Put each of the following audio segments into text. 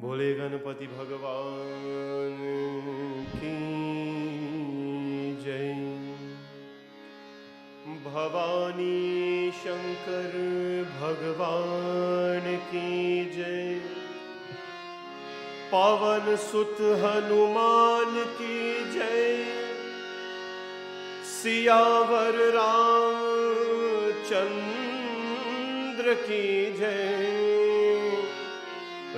भोले गणपति भगवान की जय। भवानी शंकर भगवान की जय। पवन सुत हनुमान की जय। सियावर रामचंद्र की जय।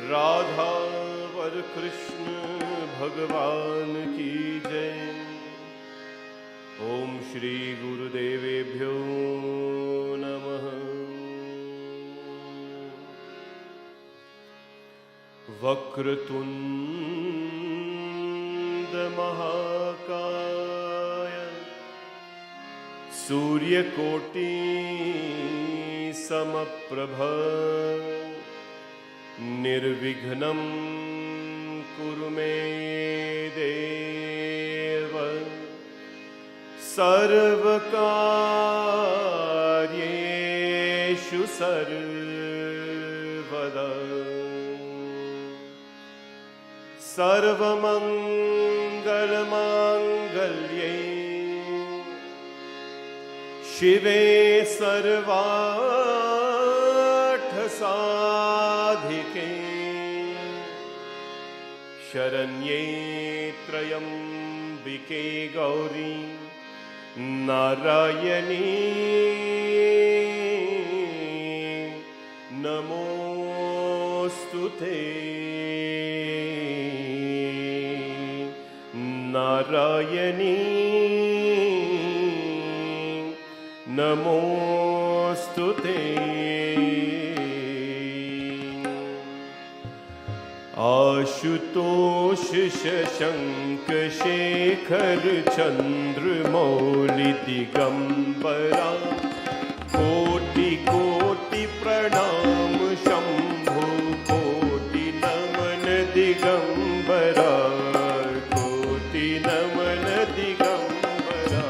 राधावर कृष्ण भगवान की जय। ओम श्री गुरुदेवेभ्यो नमः। वक्रतुंड महाकाय सूर्यकोटि समप्रभ निर्विघ्नं कुरु मे देव। सर्वकार्येषु सर्वदा सर्वमंगलमांगल्ये शिवे सर्वार्थसाधिके शरण्ये त्र्यंबिके गौरी नारायणी नमोस्तुते। नारायणी नमोस्तुते। आशुतोष शशंक शेखर चंद्रमौलि दिगंबरा कोटि कोटि प्रणाम शंभो कोटि नमन दिगंबरा कोटि नमन दिगंबरा।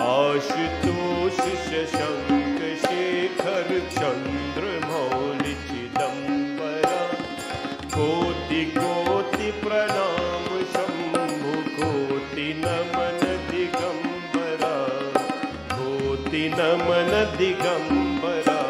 आशुतोष शशंक शेखर चंद्रमौलि चिदंबरा कोटि कोटि प्रणाम शंभु कोटि नमन दिगंबरा कोटि नमन दिगंबरा।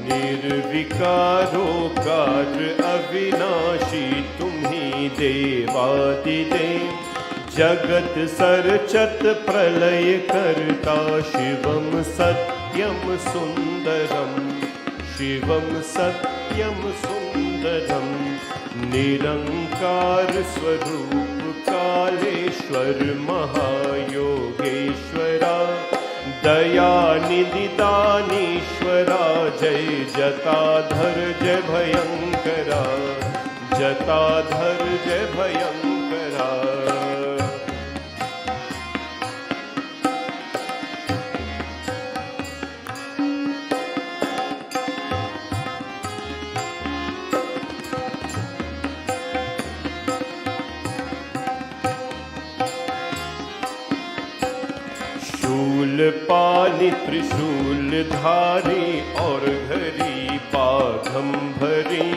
निर्विकारो कार्य अविनाशी तुम्ही देवादिदेव। जगत सरचत प्रलय करता शिवम सत्यम सुंदरम शिवम सत्यम सुंदरम। निरंकार स्वरूप कालेश्वर महायोगेश्वरा दयानिधि दानीश्वरा जय जटाधर जय भयंकरा जटाधर जय भयंकरा। शूल पाली त्रिशूल धारी और घरी बाघंभरी।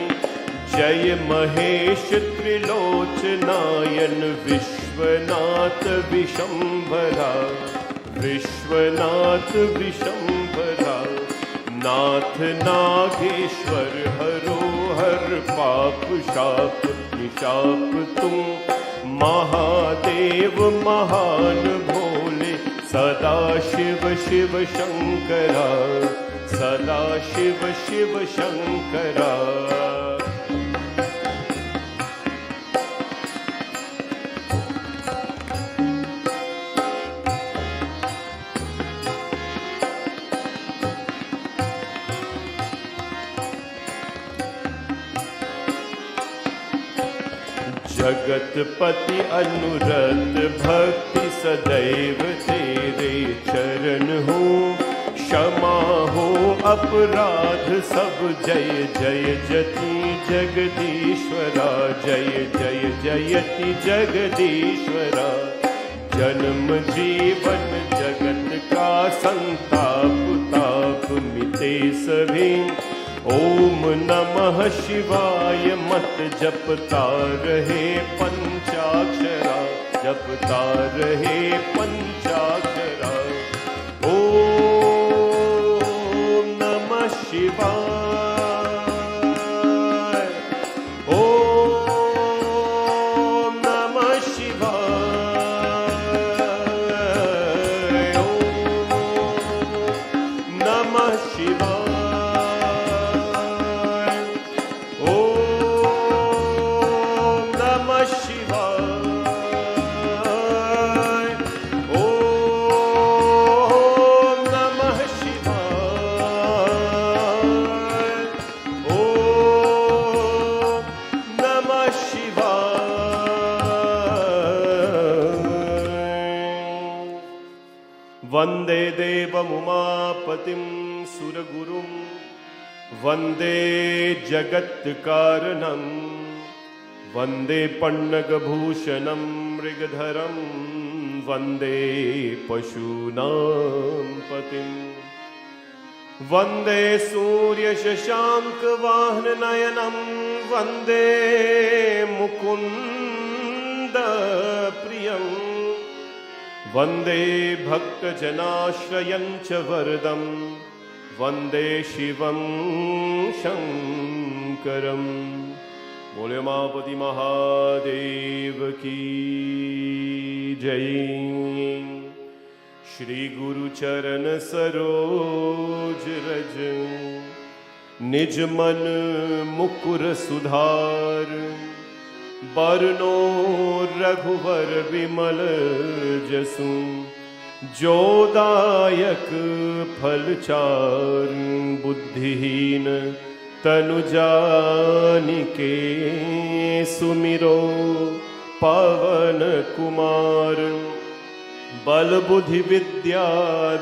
जय महेश त्रिलोचनायन विश्वनाथ विशंभरा विश्वनाथ विशंभरा। नाथ नागेश्वर हरो हर पाप शाप निशाप तुम। महादेव महान भोले सदा शिव शिव शंकरा सदा शिव शिव शंकरा। जगतपति अनुरत भक्ति सदैव तेरे चरण हो। क्षमा हो अपराध सब जय जय जति जगदीश्वरा, जय जय जयति जगदीश्वरा। जन्म जीवन जगत का संताप ताप मिटे सभी। ओम नमः शिवाय मत जपता रहे पंचाक्षरा, जपता रहे पंचाक्षरा। ओम नमः शिवाय, ओम नमः शिवाय, ओम नमः शिवाय। वन्दे देवमुमापतिं सुरगुरुं, वन्दे जगत्कारणं, वन्दे पन्नगभूषणं मृगधरं, वन्दे पशूनां पतिं। वन्दे सूर्यशशाङ्कवाहननयनं, वन्दे मुकुन्दप्रियम्। वन्दे भक्तजनाश्रयं च वरदं, वन्दे शिवं शङ्करं। बोले उमापति महादेव की जय। श्री गुरु चरण सरोज रज, निज मन मुकुर सुधार। बरनो रघुवर विमल जसु, जो दायक फल चार। बुद्धिहीन तनु जानिके, सुमिरो पवन कुमार। बल बुद्धि विद्या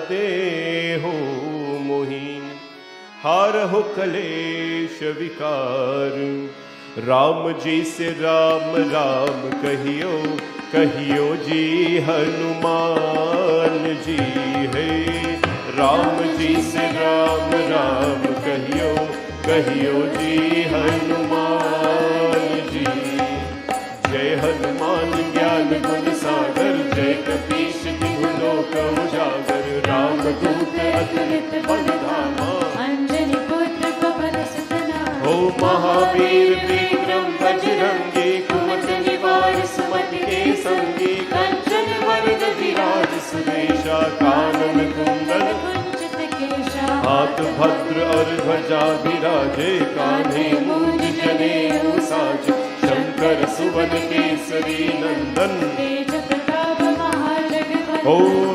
देहु मोहि, हरहु कलेश विकार। राम जी से राम राम कहियो, कहियो जी हनुमान जी है। राम जी से राम राम कहियो, कहियो जी हनुमान जी। जय हनुमान ज्ञान गुण सागर, जय कपीश तिहु लोक उजागर। राम दूत अतुलित बल धामा, अंजनी पुत्र पवन सुत नामा। हो महावीर विक्रम बजरंगी, कुमति निवार सुमति के संगी। कंचन वरद विराज सुरेशा, कानन कुंडल कुंचित केशा। हाथ भद्र और ध्वजा विराजे, कान्हे मूंज जनेऊ साज। शंकर सुवन केसरी नंदन, तेज प्रताप महाजगवंदन। ओ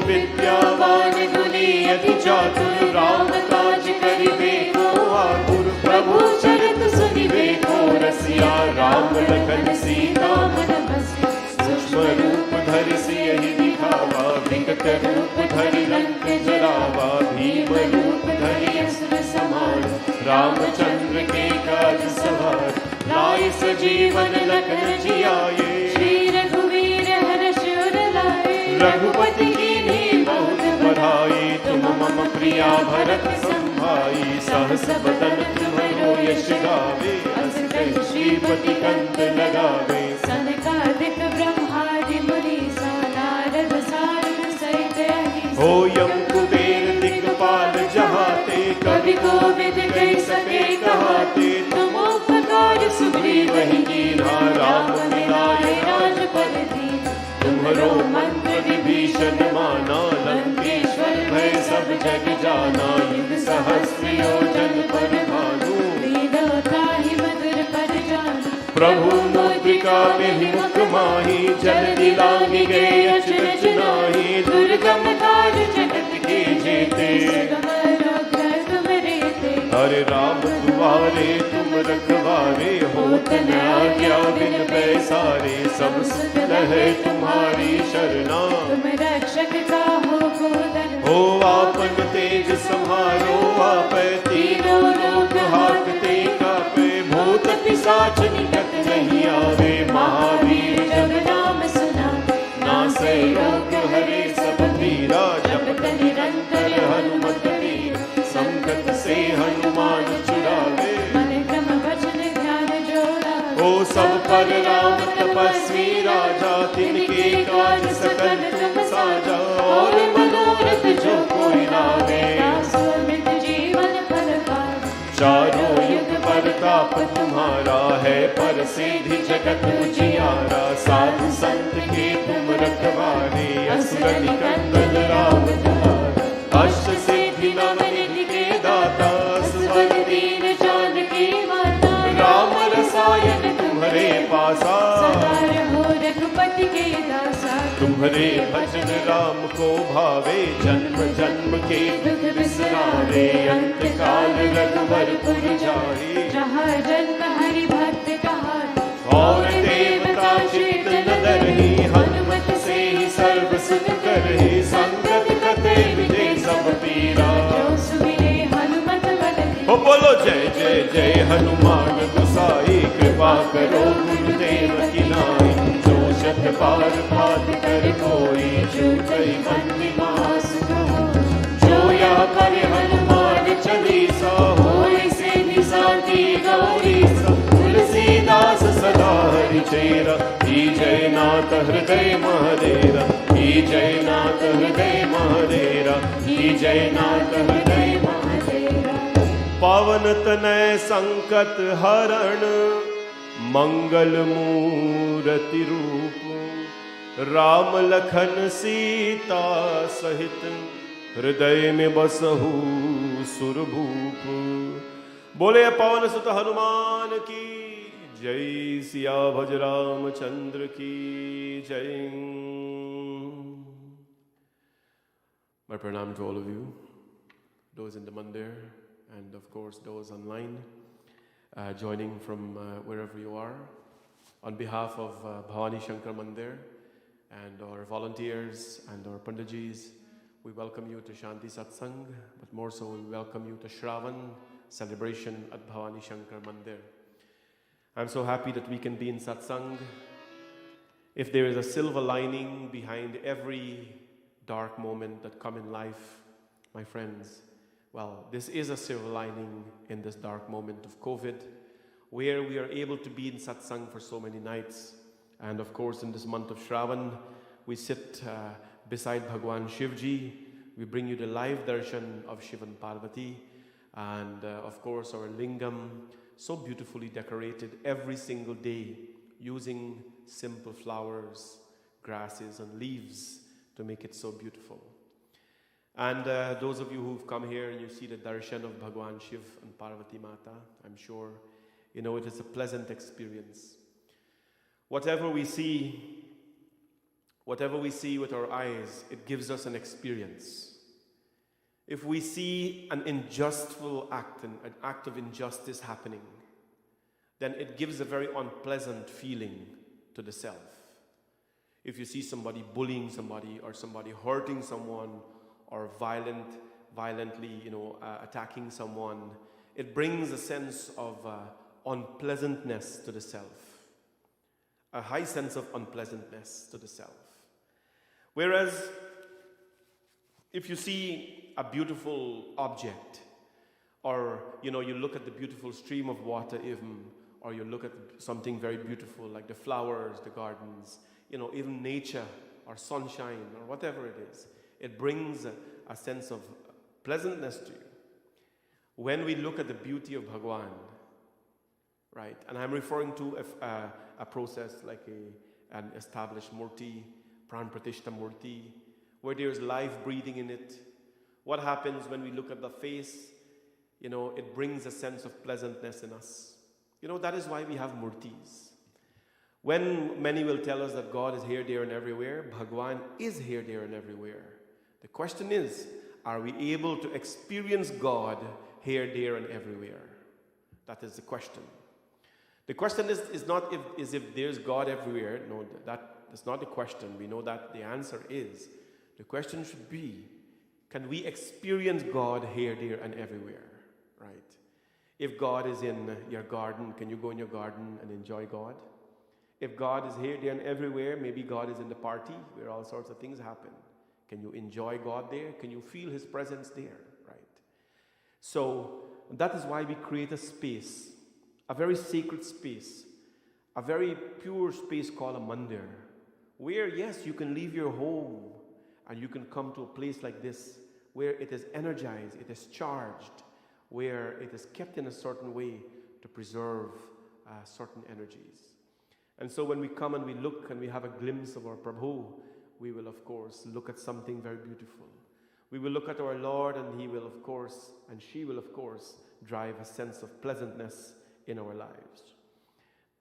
विद्यावान गुणी अति चातुर, राम काज करिबे को आतुर। प्रभु चरित सुनिबे को रसिया, राम लखन सीता मन बसिया। सूक्ष्म रूप धरि सियहि दिखावा, विकट रूप धरि लंक जरावा। भीम रूप धरि असुर संहार, रामचंद्र के काज सवार। लाए सजीवन लखन जियाए, श्री रघुवीर हर्ष उर लाए। रघुपति कीन्ही बहुत बड़ाई, तुम मम प्रिया भरत संभाई। सहस बदन तुम्हरो यश गावे, अस कहि श्रीपति कंठ लगावे। सनकादिक ब्रह्मादि मुनीसा, नारद सारद सहित अहिसा। हो यम कुबेर दिक्पाल जहाते, कवि कोविद कहि सके कहाते। तुम उपकार सुग्रीवहि कीन्हा, राम मिलाए राजपद दीन्हा। तुम्हरो मंत्र विभीषण माना, लंकेश्वर भय सब जग जाना। युग सहस्र योजन पर भानु, लील्यों ताहि मधुर पद जानु। प्रभु मुद्रिका मेहि मुख माहि, जलधि लांघि गए अचरज नाहि। दुर्गम काज जगत के जेते, हरे राम दुआरे तुम रखवारे। होत न आज्ञा बिन पैसारे, सब सुख लहै तुम्हारी शरणा। तुम रक्षक काहू को डरना, हो आपन तेज सम्हारो आपै। तीनों लोक हाकते कापै, भूत पिशाच पिशाच निकट नहीं आवे, महावीर जब नाम सुना, नासै रोग हरे सब पीरा, जपत निरंतर हनुमत वीर, संकट से हनुमान छुड़ावे, मन क्रम वचन ध्यान जोड़ा, ओ सब पर राम तपस्वी राजा, तिनके काज सकल तुम साजा, और मनोरथ जो कोई लावे, तासो अमृत जीवन फल पावे, चारों युग परताप तुम्हारा है, पर सिद्धि जगत उजियारा, साधु संत के तुम रखवारे, असुर निकंदन राम तुम्हारे, अष्ट सिद्धि नव निधि के दाता, सुवर दीन जानकी माता, राम रसायन तुम्हारे पासा, सदा रहो रघुपति के दासा, तुम्हारे भजन राम को भावे, जन्म जन्म के दुख बिसरावे, अंत काल रघुवरपुर जाए, जहाँ जन्म हरि भक्त कहाए, और देवता चित्त न डरहि, हनुमत से ही सर्व सुख करहि, संकट कटे मिटे सब पीरा, जो सुमिरे हनुमत बल बीरा। बोलो जय जय जय हनुमान गोसाई, कृपा करो गुरुदेव की नाई, जो शत बार पाठ कर कोई, छूटहि मन निवास होई, जो या करे हनुमान चालीसा, होय सिद्धि साखी गौरीसा, तुलसीदास सदा हरि चेरा, की जय नाथ हृदय महादेरा, की जय नाथ हृदय महादेरा, की जय नाथ हृदय महादेरा। पावन तनय संकट हरण, मंगल मूर्ति रूप, राम लखन सीता सहित, हृदय में बसहु सुरभूप। बोले पवन सुत हनुमान की जय, सिया भज रामचंद्र की जय। My pranam to all of you, those in the mandir and of course those online, joining from wherever you are. On behalf of Bhavani Shankar Mandir and our volunteers and our Pandajis, we welcome you to Shanti Satsangh, but more so we welcome you to Shraavan celebration at Bhavani Shankar Mandir. I'm so happy that we can be in Satsangh. If there is a silver lining behind every dark moment that come in life, my friends, well, this is a silver lining in this dark moment of COVID, where we are able to be in Satsang for so many nights. And of course, in this month of Shraavan, we sit beside Bhagwan Shivji. We bring you the live darshan of Shiv and Parvati. And of course, our lingam, so beautifully decorated every single day, using simple flowers, grasses, and leaves to make it so beautiful. And those of you who've come here and you see the darshan of Bhagwan Shiv and Parvati Mata, I'm sure you know it is a pleasant experience. Whatever we see with our eyes, it gives us an experience. If we see an unjustful act, an act of injustice happening, then it gives a very unpleasant feeling to the self. If you see somebody bullying somebody or somebody hurting someone or violently, attacking someone, it brings a sense of unpleasantness to the self, a high sense of unpleasantness to the self. Whereas, if you see a beautiful object, or you look at the beautiful stream of water even, or you look at something very beautiful like the flowers, the gardens, even nature or sunshine or whatever it is, it brings a sense of pleasantness to you. When we look at the beauty of Bhagwan, right, and I'm referring to a process like an established murti, pran pratishta murti, where there's life breathing in it. What happens when we look at the face? It brings a sense of pleasantness in us. That is why we have murtis. When many will tell us that God is here, there, and everywhere, Bhagwan is here, there, and everywhere. The question is, are we able to experience God here, there, and everywhere? That is the question. The question is not if there's God everywhere. No, that's not the question. We know that the answer is. The question should be, can we experience God here, there, and everywhere? Right? If God is in your garden, can you go in your garden and enjoy God? If God is here, there, and everywhere, maybe God is in the party where all sorts of things happen. Can you enjoy God there? Can you feel His presence there? Right? So that is why we create a space, a very sacred space, a very pure space called a mandir, where, yes, you can leave your home and you can come to a place like this, where it is energized, it is charged, where it is kept in a certain way to preserve certain energies. And so when we come and we look and we have a glimpse of our Prabhu, we will of course look at something very beautiful. We will look at our Lord, and He will of course, and she will of course, drive a sense of pleasantness in our lives.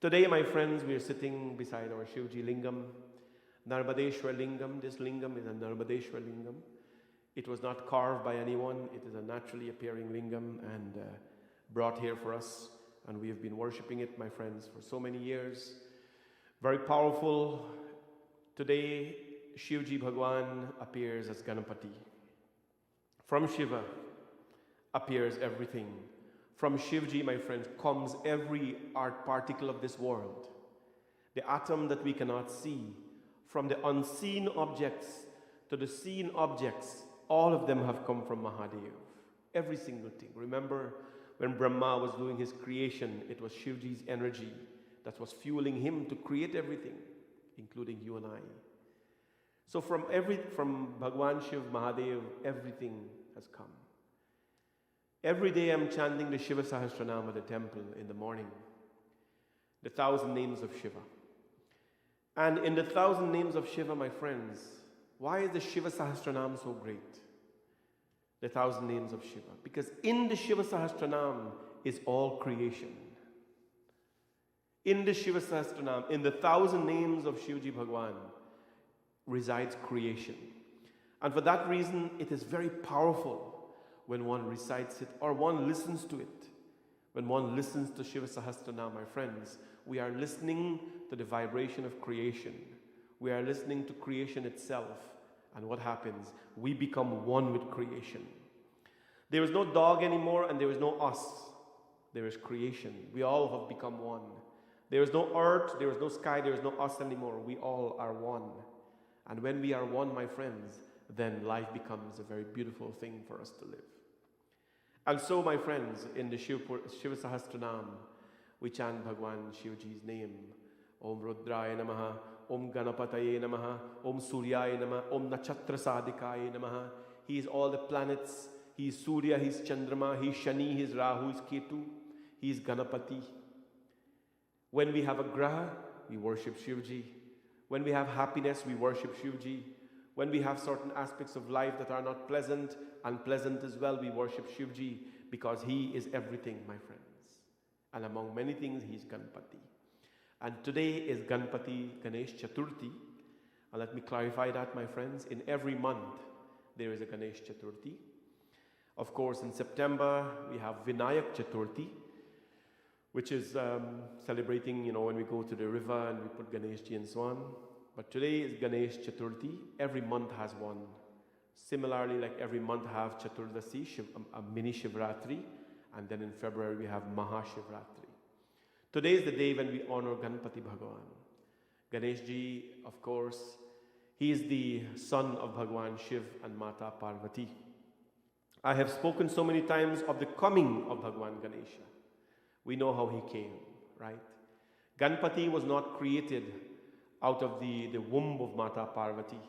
Today, my friends, we are sitting beside our Shivji Lingam, Narmadeshwar Lingam. This Lingam is a Narmadeshwar Lingam. It was not carved by anyone. It is a naturally appearing Lingam and brought here for us. And we have been worshipping it, my friends, for so many years. Very powerful. Today, Shivji Bhagwan appears as Ganapati. From Shiva appears everything. From Shivji, my friends, comes every art particle of this world. The atom that we cannot see, from the unseen objects to the seen objects, all of them have come from Mahadev. Every single thing. Remember, when Brahma was doing his creation, it was Shivji's energy that was fueling him to create everything, including you and I. So from Bhagwan Shiv, Mahadev, everything has come. Every day I'm chanting the Shiva Sahasranam at the temple in the morning, the 1,000 names of Shiva. And in the 1,000 names of Shiva, my friends, why is the Shiva Sahasranam so great? The 1,000 names of Shiva. Because in the Shiva Sahasranam is all creation. In the Shiva Sahasranam, in the 1,000 names of Shivji Bhagwan, resides creation. And for that reason, it is very powerful when one recites it or one listens to it. When one listens to Shiva Sahasranam, my friends, we are listening to the vibration of creation. We are listening to creation itself. And what happens? We become one with creation. There is no dog anymore, and there is no us. There is creation. We all have become one. There is no earth, there is no sky, there is no us anymore. We all are one. And when we are one, my friends, then life becomes a very beautiful thing for us to live. And so, my friends, in the Shiva Sahasranam, we chant Bhagwan Shivji's name. Om Rudraya Namaha, Om Ganapataye Namaha, Om Suryaya Namaha, Om Nachatra Sadikaye Namaha. He is all the planets. He is Surya, he is Chandrama, he is Shani, he is Rahu, he is Ketu, he is Ganapati. When we have a graha, we worship Shivji. When we have happiness, we worship Shivji. When we have certain aspects of life that are not pleasant, unpleasant as well, we worship Shivji because he is everything, my friends. And among many things, he is Ganpati. And today is Ganpati Ganesh Chaturthi. And let me clarify that, my friends. In every month, there is a Ganesh Chaturthi. Of course, in September, we have Vinayak Chaturthi, which is celebrating, when we go to the river and we put Ganeshji and so on. But today is Ganesh Chaturthi. Every month has one. Similarly, like every month have Chaturdasi, a mini Shivratri, and then in February we have Mahashivratri. Today is the day when we honor Ganpati Bhagwan. Ganeshji, of course, he is the son of Bhagwan Shiv and Mata Parvati. I have spoken so many times of the coming of Bhagwan Ganesha. We know how he came, right? Ganpati was not created out of the womb of Mata Parvati.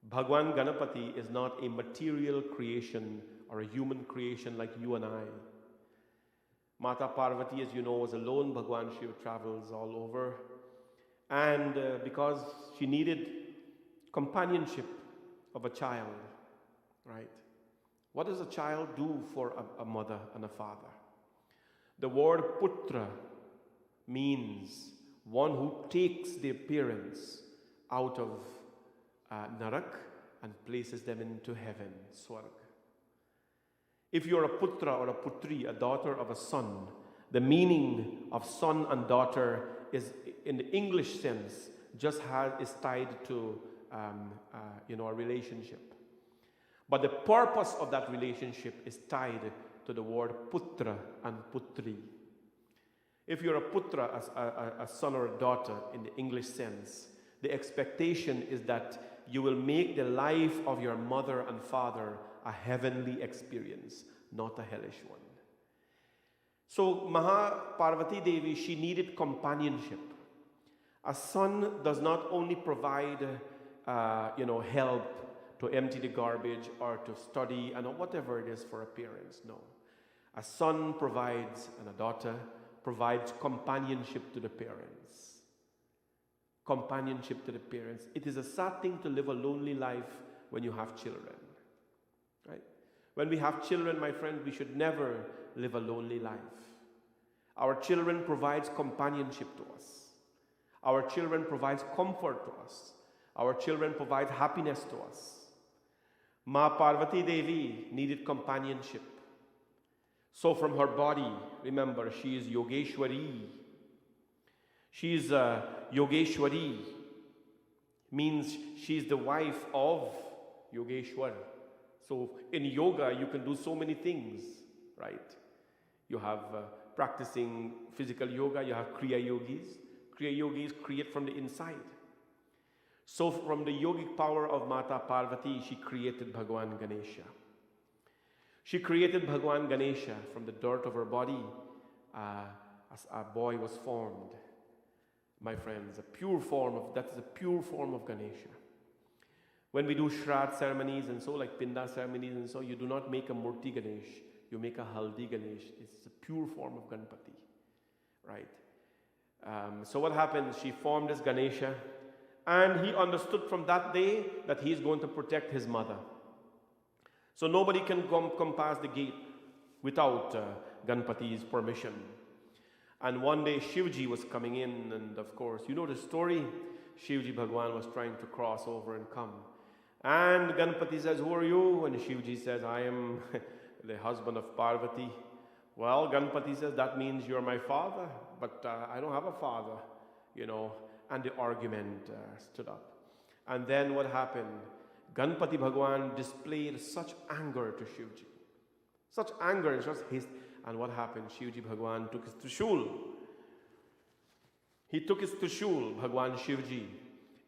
Bhagwan Ganapati is not a material creation or a human creation like you and I. Mata Parvati, as you know, was alone. Bhagwan Shiva travels all over. And because she needed companionship of a child, right? What does a child do for a mother and a father? The word putra means one who takes the appearance out of narak and places them into heaven, swarg. If you're a putra or a putri, a daughter of a son, the meaning of son and daughter is, in the English sense, is tied to a relationship. But the purpose of that relationship is tied to to the word putra and putri. If you're a putra, a son or a daughter in the English sense, the expectation is that you will make the life of your mother and father a heavenly experience, not a hellish one. So Parvati Devi, she needed companionship. A son does not only provide, help to empty the garbage or to study and whatever it is for a parent. No. A son provides, and a daughter provides companionship to the parents. Companionship to the parents. It is a sad thing to live a lonely life when you have children. Right? When we have children, my friend, we should never live a lonely life. Our children provides companionship to us. Our children provides comfort to us. Our children provide happiness to us. Ma Parvati Devi needed companionship. So from her body, remember, she is Yogeshwari. She is Yogeshwari. Means she is the wife of Yogeshwar. So in yoga, you can do so many things, right? You have practicing physical yoga, you have Kriya Yogis. Kriya Yogis create from the inside. So from the yogic power of Mata Parvati, she created Bhagwan Ganesha. She created Bhagwan Ganesha from the dirt of her body. As a boy was formed. My friends, that is a pure form of Ganesha. When we do Shraddh ceremonies and so, like Pinda ceremonies and so, you do not make a Murti Ganesh, you make a Haldi Ganesh. It's a pure form of Ganpati, right? So what happened? She formed as Ganesha, and he understood from that day that he is going to protect his mother. So nobody can come past the gate without Ganpati's permission. And one day Shivji was coming in, and of course, you know the story. Shivji Bhagwan was trying to cross over and come. And Ganpati says, "Who are you?" And Shivji says, "I am the husband of Parvati." Well, Ganpati says, "That means you're my father, but I don't have a father," And the argument stood up. And then what happened? Ganpati Bhagwan displayed such anger to Shivji. Such anger, just his. And what happened? Shivji Bhagwan took his Trishul. He took his Trishul, Bhagwan Shivji,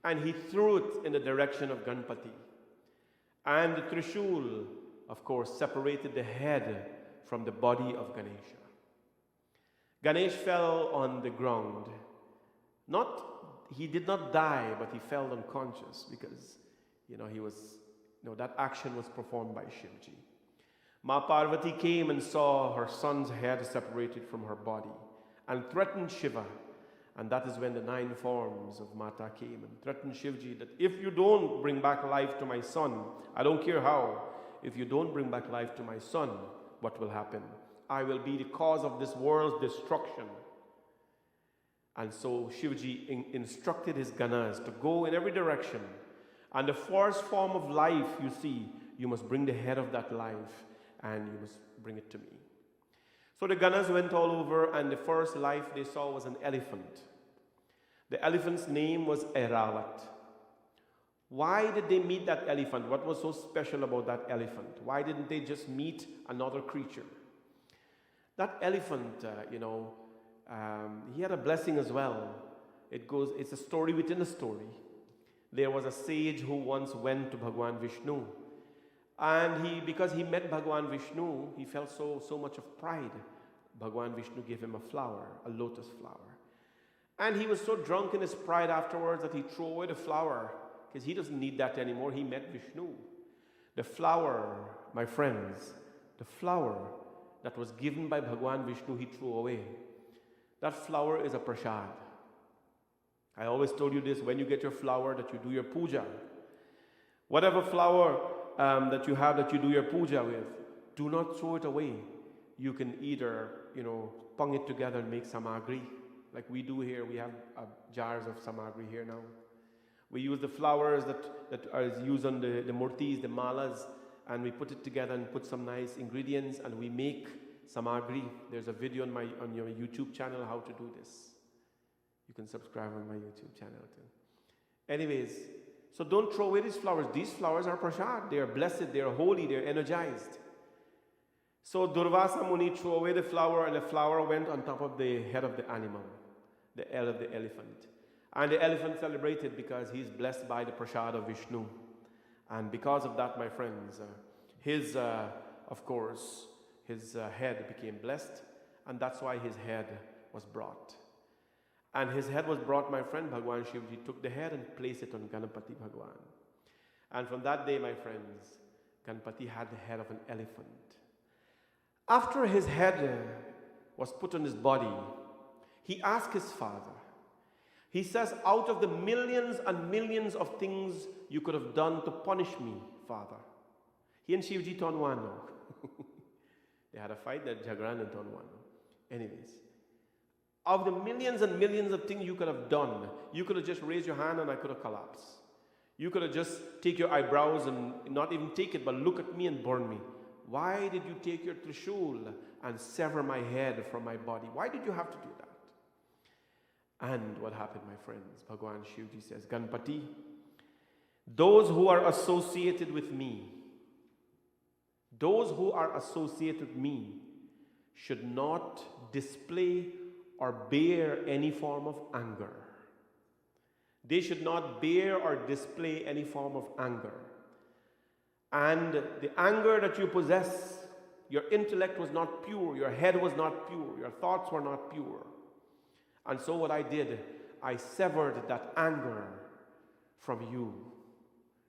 and he threw it in the direction of Ganpati. And the Trishul, of course, separated the head from the body of Ganesha. Ganesh fell on the ground. He did not die, but he fell unconscious because, that action was performed by Shivji. Ma Parvati came and saw her son's head separated from her body and threatened Shiva. And that is when the 9 forms of Mata came and threatened Shivji that if you don't bring back life to my son, I don't care how, if you don't bring back life to my son, what will happen? I will be the cause of this world's destruction. And so Shivji instructed his Ganas to go in every direction. And the first form of life you see, you must bring the head of that life and you must bring it to me. So the Ganas went all over, and the first life they saw was an elephant. The elephant's name was Airawat. Why did they meet that elephant? What was so special about that elephant? Why didn't they just meet another creature? That elephant, he had a blessing as well. It's a story within a story. There was a sage who once went to Bhagwan Vishnu. And because he met Bhagwan Vishnu, he felt so much of pride. Bhagwan Vishnu gave him a flower, a lotus flower. And he was so drunk in his pride afterwards that he threw away the flower, because he doesn't need that anymore. He met Vishnu. The flower, my friends, the flower that was given by Bhagwan Vishnu, he threw away. That flower is a prasad. I always told you this, when you get your flower, that you do your puja. Whatever flower that you have that you do your puja with, do not throw it away. You can either, pung it together and make samagri. Like we do here, we have jars of samagri here now. We use the flowers that are used on the murtis, the malas, and we put it together and put some nice ingredients and we make samagri. There's a video on your YouTube channel how to do this. You can subscribe on my YouTube channel too. Anyways, so don't throw away these flowers. These flowers are prasad. They are blessed, they are holy, they are energized. So Durvasa Muni threw away the flower, and the flower went on top of the head of the animal, the head of the elephant. And the elephant celebrated because he's blessed by the prasad of Vishnu. And because of that, my friends, his head became blessed, and that's why his head was brought. And his head was brought, my friend, Bhagwan Shivji took the head and placed it on Ganapati Bhagwan. And from that day, my friends, Ganapati had the head of an elephant. After his head was put on his body, he asked his father, he says, out of the millions and millions of things you could have done to punish me, father. He and Shivji turned one now. They had a fight, that Jagran and turned one. Anyways, of the millions and millions of things you could have done, you could have just raised your hand and I could have collapsed. You could have just take your eyebrows and not even take it, but look at me and burn me. Why did you take your trishul and sever my head from my body? Why did you have to do that? And what happened, my friends? Bhagwan Shivji says, Ganpati, those who are associated with me, should not display or bear any form of anger. They should not bear or display any form of anger. And the anger that you possess, your intellect was not pure, your head was not pure, your thoughts were not pure. And so what I did, I severed that anger from you.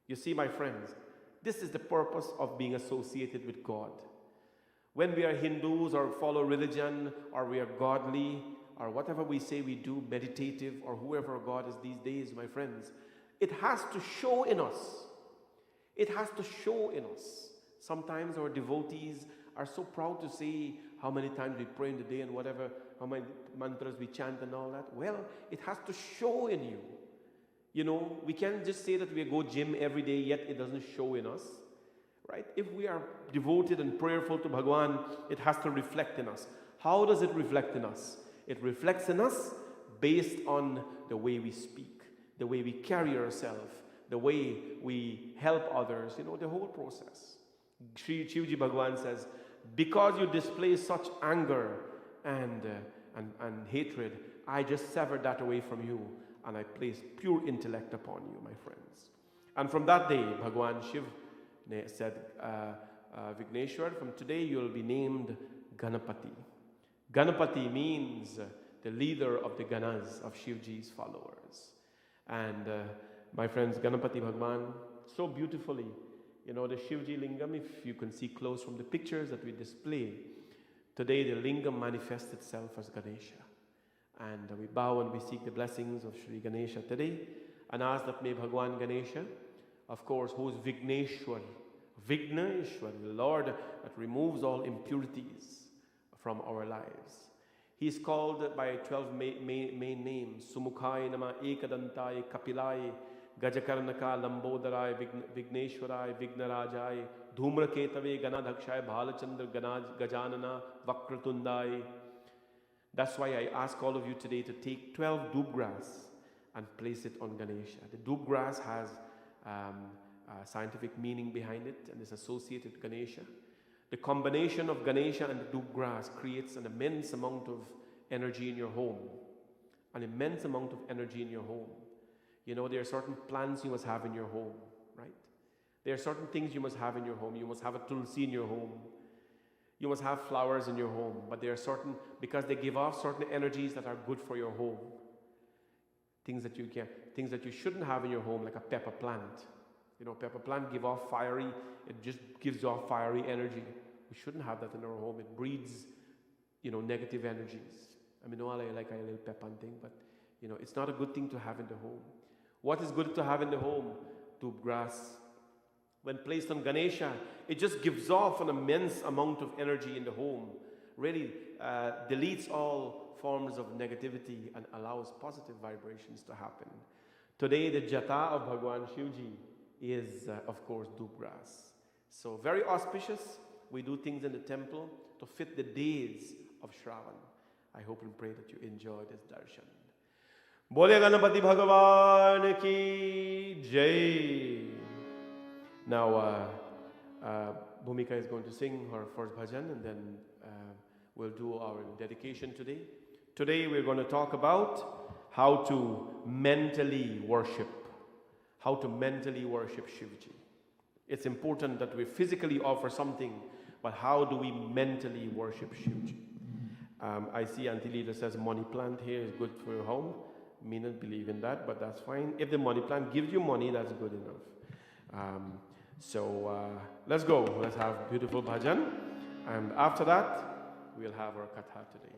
You see, my friends, this is the purpose of being associated with God. When we are Hindus or follow religion, or we are godly, or whatever we say we do, meditative, or whoever God is these days, my friends, it has to show in us. It has to show in us. Sometimes our devotees are so proud to say how many times we pray in the day and whatever, how many mantras we chant and all that. Well, it has to show in you. You know, we can't just say that we go gym every day, yet it doesn't show in us. Right? If we are devoted and prayerful to Bhagwan, it has to reflect in us. How does it reflect in us? It reflects in us based on the way we speak, the way we carry ourselves, the way we help others, you know, the whole process. Sri Shivji Bhagwan says, because you display such anger and hatred, I just severed that away from you and I placed pure intellect upon you, my friends. And from that day, Bhagwan Shiv said, Vigneshwar, from today you will be named Ganapati. Ganapati means the leader of the Ganas, of Shivji's followers. And my friends, Ganapati Bhagwan, so beautifully, you know, the Shivji Lingam, if you can see close from the pictures that we display, today the Lingam manifests itself as Ganesha. And we bow and we seek the blessings of Sri Ganesha today and ask that may Bhagwan Ganesha, of course, who is Vigneshwar, Vigneshwar, the Lord that removes all impurities from our lives. He is called by 12 main names: Sumukhai Nama, Ekadantai, Kapilai, Gajakarnaka, Lambodarai, Vigneshwarai, Vignarajai, Dhumraketave, Ganadhakshay, Bhalachandra, Gajanana, Vakratundai. That's why I ask all of you today to take 12 doob grass and place it on Ganesha. The doob grass has scientific meaning behind it and is associated with Ganesha. The combination of Ganesha and the doob grass creates an immense amount of energy in your home. An immense amount of energy in your home. You know, there are certain plants you must have in your home, right? There are certain things you must have in your home. You must have a tulsi in your home. You must have flowers in your home. But there are certain, because they give off certain energies that are good for your home. Things that you shouldn't have in your home, like a pepper plant. You know, pepper plant give off fiery, it just gives off fiery energy. We shouldn't have that in our home. It breeds, you know, negative energies. I mean, no, I like a little pepper thing, but, you know, it's not a good thing to have in the home. What is good to have in the home? Doob grass. When placed on Ganesha, it just gives off an immense amount of energy in the home. Really deletes all forms of negativity and allows positive vibrations to happen. Today, the jata of Bhagwan Shivji is, of course, doob grass. So very auspicious. We do things in the temple to fit the days of Shraavan. I hope and pray that you enjoy this darshan. Bole Ganapati Bhagavan ki Jai. Now, Bhumika is going to sing her first bhajan, and then we'll do our dedication today. Today we're going to talk about how to mentally worship. How to mentally worship Shivji. It's important that we physically offer something, but how do we mentally worship Shivji? I see Auntie Lita says money plant here is good for your home. May not believe in that, but that's fine. If the money plant gives you money, that's good enough. Let's go. Let's have beautiful bhajan. And after that, we'll have our katha today.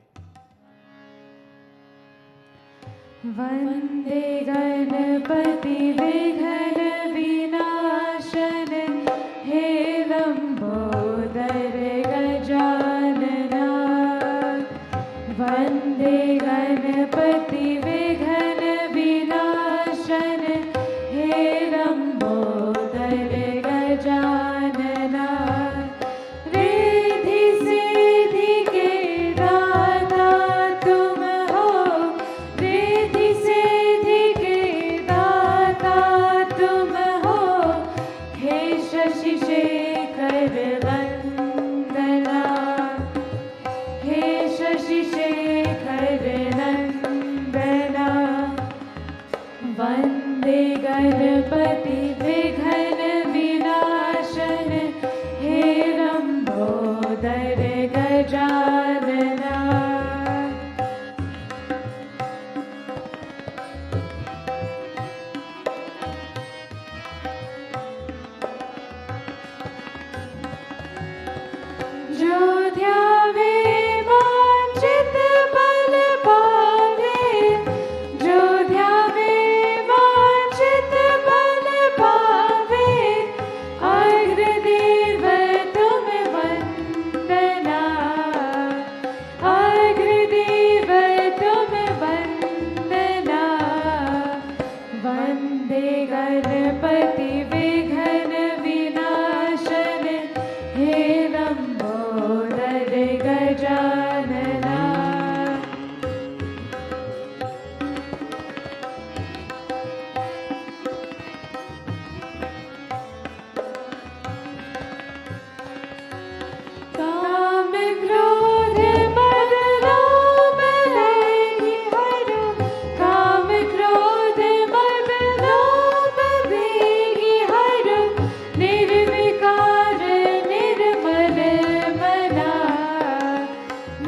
Vande Ganapati Vighna Vinashan He Lambodar Gajanana Vande Ganapati Vighna Vinashan He Lambodar Gajanana Riddhi Siddhi ke data tum ho Riddhi Siddhi ke data tum ho He Shashi Shekhar Vandana He Shashi Shekhar Nandana Vande Ganapati Vighna Vinashan He Lambodar Gajanana जो ध्यावे वांछित बल पावे जो ध्यावे वांछित बल पावे अग्रदेव तुम वंदना अग्रदेव तुम वंदना वंदे गणपति विघ्न विनाशन हे लंबोदर गजानना काम क्रोध मद लोभ देहि हरो काम क्रोध मद लोभ देहि हरो निर्विकार निर्मल मना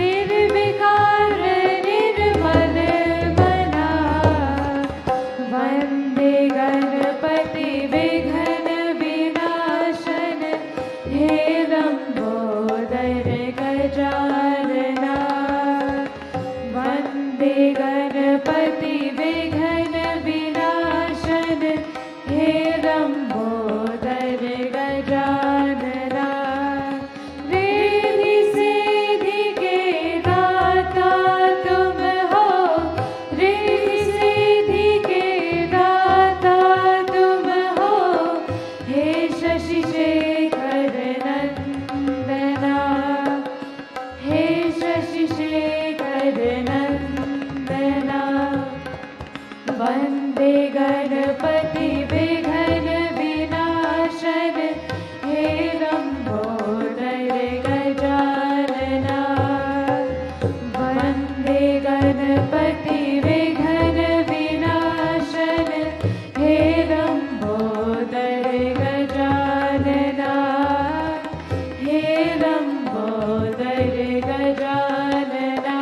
निर्विकार निर्मल मना वंदे गणपति विघ्न विनाशन हे लंबोदर गजानना वंदे गणपति विघ्न विनाशन हे लंबोदर गजानना रिद्धि सिद्धि के दाता तुम हो रिद्धि सिद्धि के दाता तुम हो हे शशि शेखर नंदना हे शशि शेखर नंदना वंदे गणपति विघ्न विनाशन हे लंबोदर गजानना वंदे गणपति विघ्न विनाशन हे लंबोदर गजानना हे लंबोदर गजानना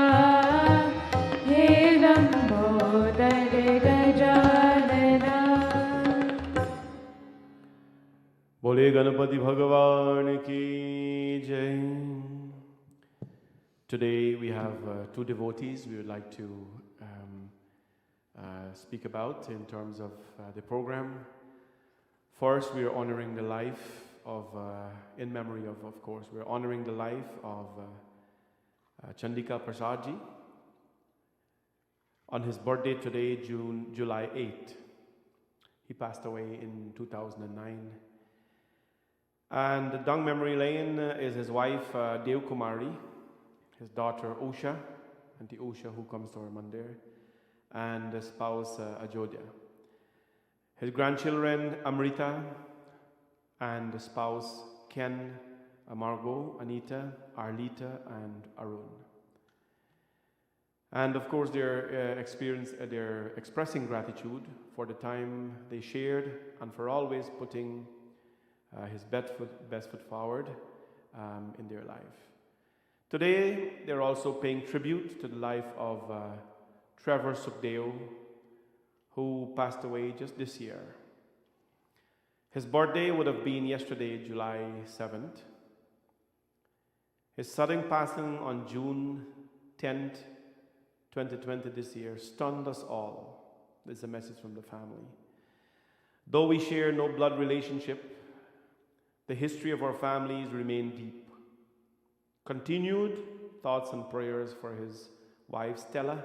हे लंबोदर गजानना बोले गणपति भगवान की जय. Today we have two devotees we would like to speak about in terms of the program. First, we are honoring the life of, in memory of course, we are honoring the life of Chandika Prasadji on his birthday today, July 8th. He passed away in 2009. And Dung Memory Lane is his wife, Dev Kumari, his daughter, Usha, Auntie Usha, who comes to our mandir, and the spouse, Ajodhya. His grandchildren, Amrita, and the spouse, Ken Margot, Anita, Arlita, and Arun. And of course, they're expressing gratitude for the time they shared and for always putting his best foot forward in their life. Today, they're also paying tribute to the life of Trevor Sukdeo, who passed away just this year. His birthday would have been yesterday, July 7th. His sudden passing on June 10th, 2020 this year stunned us all. This is a message from the family. Though we share no blood relationship, the history of our families remain deep. Continued thoughts and prayers for his wife Stella,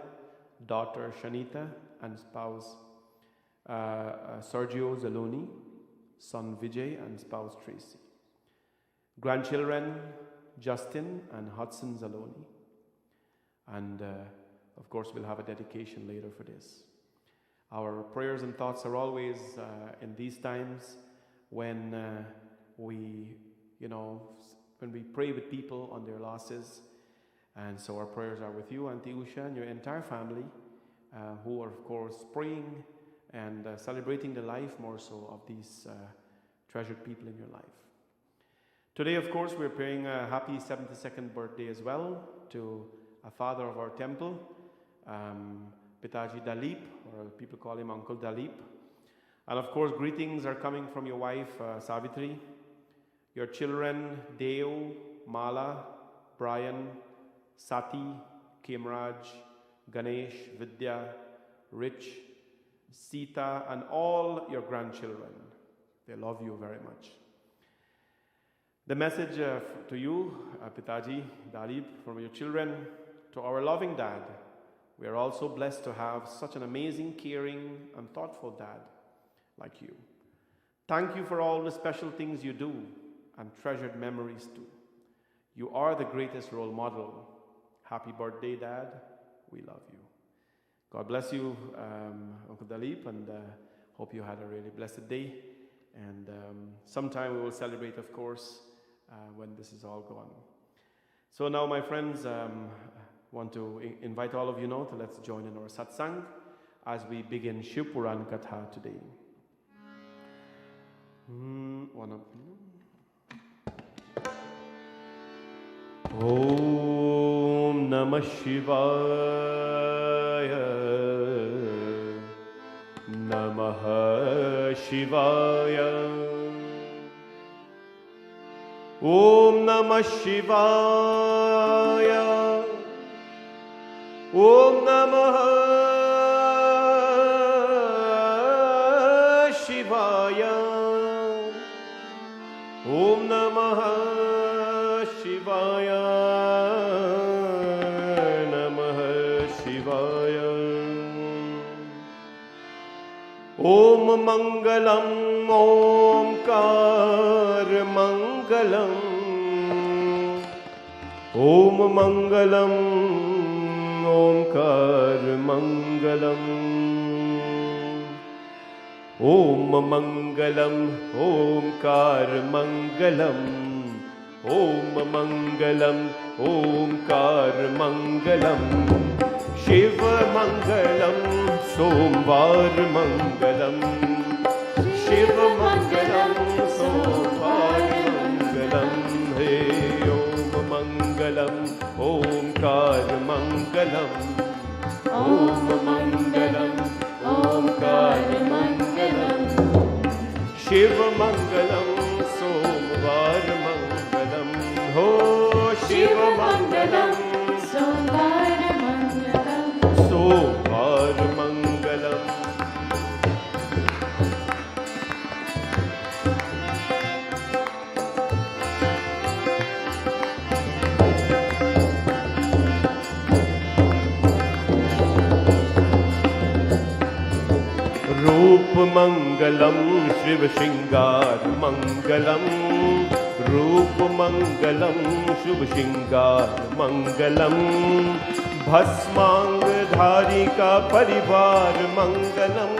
daughter Shanita, and spouse Sergio Zaloni, son Vijay, and spouse Tracy. Grandchildren Justin and Hudson Zaloni. And of course, we'll have a dedication later for this. Our prayers and thoughts are always in these times when we pray with people on their losses. And so our prayers are with you, Auntie Usha, and your entire family, who are, of course, praying and celebrating the life more so of these treasured people in your life. Today, of course, we're praying a happy 72nd birthday as well to a father of our temple, Pitaji Dalip, or people call him Uncle Dalip. And of course, greetings are coming from your wife, Savitri, your children, Deo, Mala, Brian, Sati, Kimraj, Ganesh, Vidya, Rich, Sita, and all your grandchildren. They love you very much. The message to you, Pitaji Dalip, from your children, to our loving dad. We are also blessed to have such an amazing, caring, and thoughtful dad like you. Thank you for all the special things you do and treasured memories too. You are the greatest role model. Happy birthday, Dad. We love you. God bless you, Uncle Dalip, and hope you had a really blessed day. And sometime we will celebrate, of course, when this is all gone. So now, my friends, want to invite all of you now to let's join in our Satsangh as we begin Shiv Puran Katha today. Om Namah Shivaya, Namah Shivaya, Om Namah Shivaya, Om Namah Shivaya, Om Namah Shivaya, Namah Shivaya. Om Mangalam, Omkar Mangalam, Om Mangalam, Omkar Mangalam, Om Mangalam, Omkar Mangalam, Om Mangalam, Omkar Mangalam, Shiv Mangalam, Somvar Mangalam, Shiv Mangalam, Somvar Mangalam, Hey Om Mangalam, Omkar Mangalam, Om Mangalam, Omkar Mangalam, Shiv Mangalam, Somvar Mangalam, Ho Shiv Mangalam, Somvar Mangalam, Somvar Mangalam. रूप मंगलम शिव श्रृंगार मंगलम, रूप मंगलम शुभ श्रृंगार मंगलम, भस्मांग धारी का परिवार मंगलम,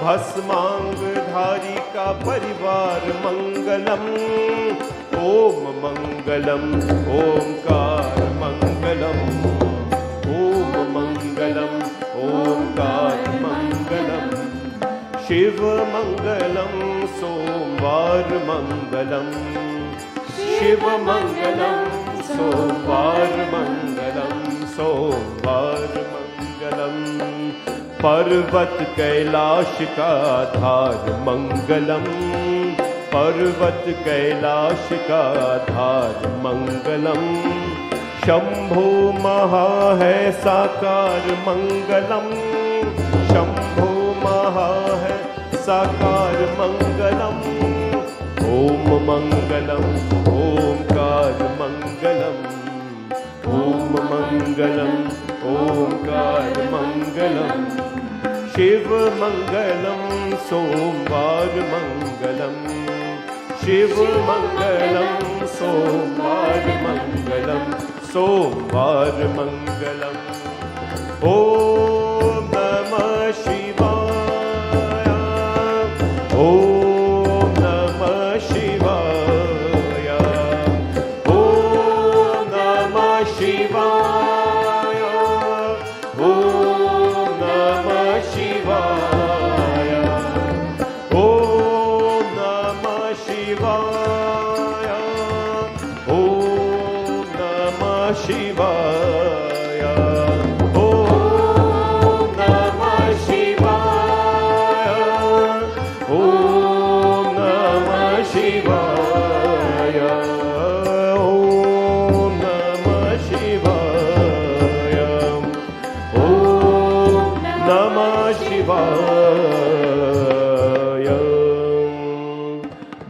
भस्मांग धारी का परिवार मंगलम, Om Mangalam, Omkar Mangalam. Om Mangalam, Omkar Mangalam. Shiv Mangalam, Somvar Mangalam. Shiv Mangalam, Somvar Mangalam. Somvar Mangalam. पर्वत कैलाश का धार मंगलम. पर्वत कैलाश का धार मंगलम. शंभो महा है साकार मंगलम. शंभो महा है साकार मंगलम. ओम मंगलम, ओमकार मंगलम. ओम मंगलम, ओमकार मंगलम. शिव मंगलम, सोमवार मंगलम. शिव मंगलम, सोमवार मंगलम. सोमवार मंगलम. ओम नमः शिवाय. ओम नमः शिवाय. ओम नमः शिवाय. ओम नमः शिवाय. ओम नमः शिवाय. ओम नमः शिवाय. ओम नमः शिवाय. ओम नमः शिवाय. ओम नमः शिवाय. ओम नमः शिवाय.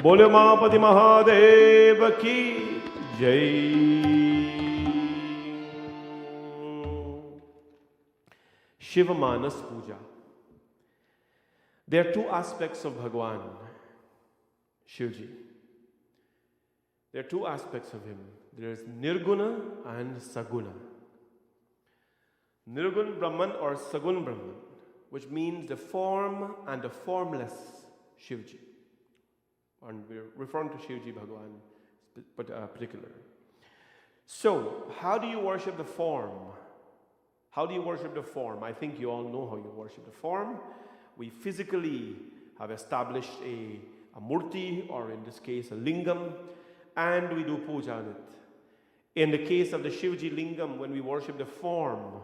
बोले उमापति महादेव की जय. Shiva Manas Puja. There are two aspects of Bhagwan, Shivji. There are two aspects of him. There is Nirguna and Saguna. Nirgun Brahman or Sagun Brahman, which means the form and the formless Shivji. And we're referring to Shivji Bhagwan particular. So, how do you worship the form? How do you worship the form? I think you all know how you worship the form. We physically have established a murti, or in this case a lingam, and we do puja on it. In the case of the Shivji lingam, when we worship the form,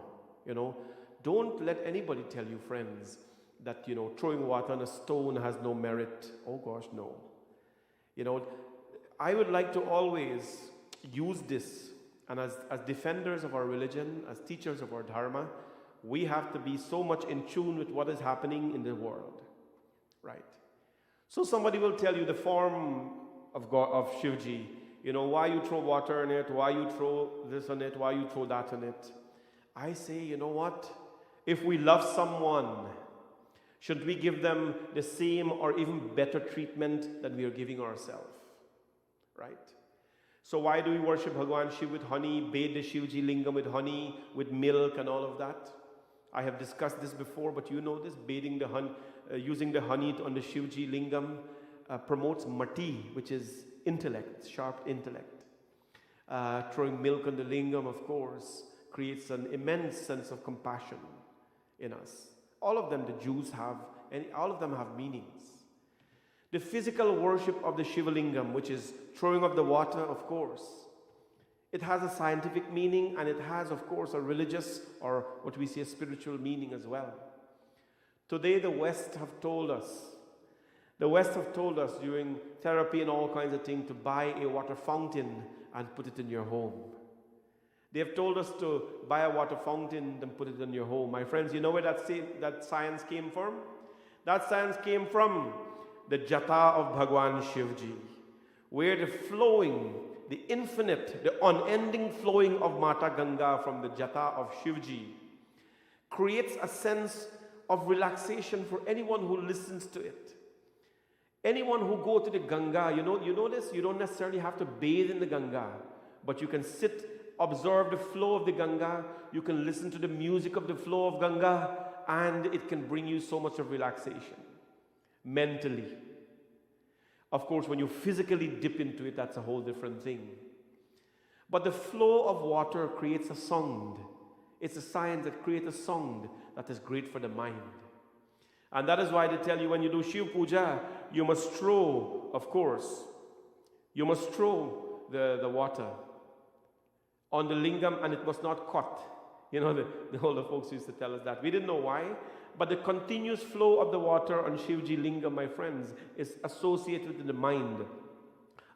don't let anybody tell you, friends, that throwing water on a stone has no merit. Oh gosh, no. I would like to always use this. And as defenders of our religion, as teachers of our dharma, we have to be so much in tune with what is happening in the world, right? So somebody will tell you the form of God, of Shivji, why you throw water on it, why you throw this on it, why you throw that on it. I say, you know what? If we love someone, should we give them the same or even better treatment than we are giving ourselves, right? So why do we worship Bhagwan Shiv with honey, bathe the Shivji lingam with honey, with milk and all of that? I have discussed this before, but you know this, bathing the honey, using the honey on the Shivji lingam promotes mati, which is intellect, sharp intellect. Throwing milk on the lingam, of course, creates an immense sense of compassion in us. All of them the Jews have, and all of them have meanings. The physical worship of the Shiva lingam, which is throwing of the water, of course, it has a scientific meaning, and it has, of course, a religious, or what we say, a spiritual meaning as well. Today, the West have told us during therapy and all kinds of things to buy a water fountain and put it in your home. They have told us to buy a water fountain and put it in your home. My friends, you know where that science came from? That science came from the jata of Bhagwan Shivji, where the infinite, the unending flowing of Mata Ganga from the jata of Shivji creates a sense of relaxation for anyone who listens to it. Anyone who go to the Ganga, you know this, you don't necessarily have to bathe in the Ganga, but you can sit, observe the flow of the Ganga, you can listen to the music of the flow of Ganga, and it can bring you so much of relaxation mentally. Of course, when you physically dip into it, that's a whole different thing. But the flow of water creates a sound. It's a science that creates a sound that is great for the mind. And that is why they tell you when you do Shiv Puja, you must throw, of course, you must throw the water on the lingam and it must not cut. You know, the older folks used to tell us that. We didn't know why, but the continuous flow of the water on Shivji lingam, my friends, is associated with the mind.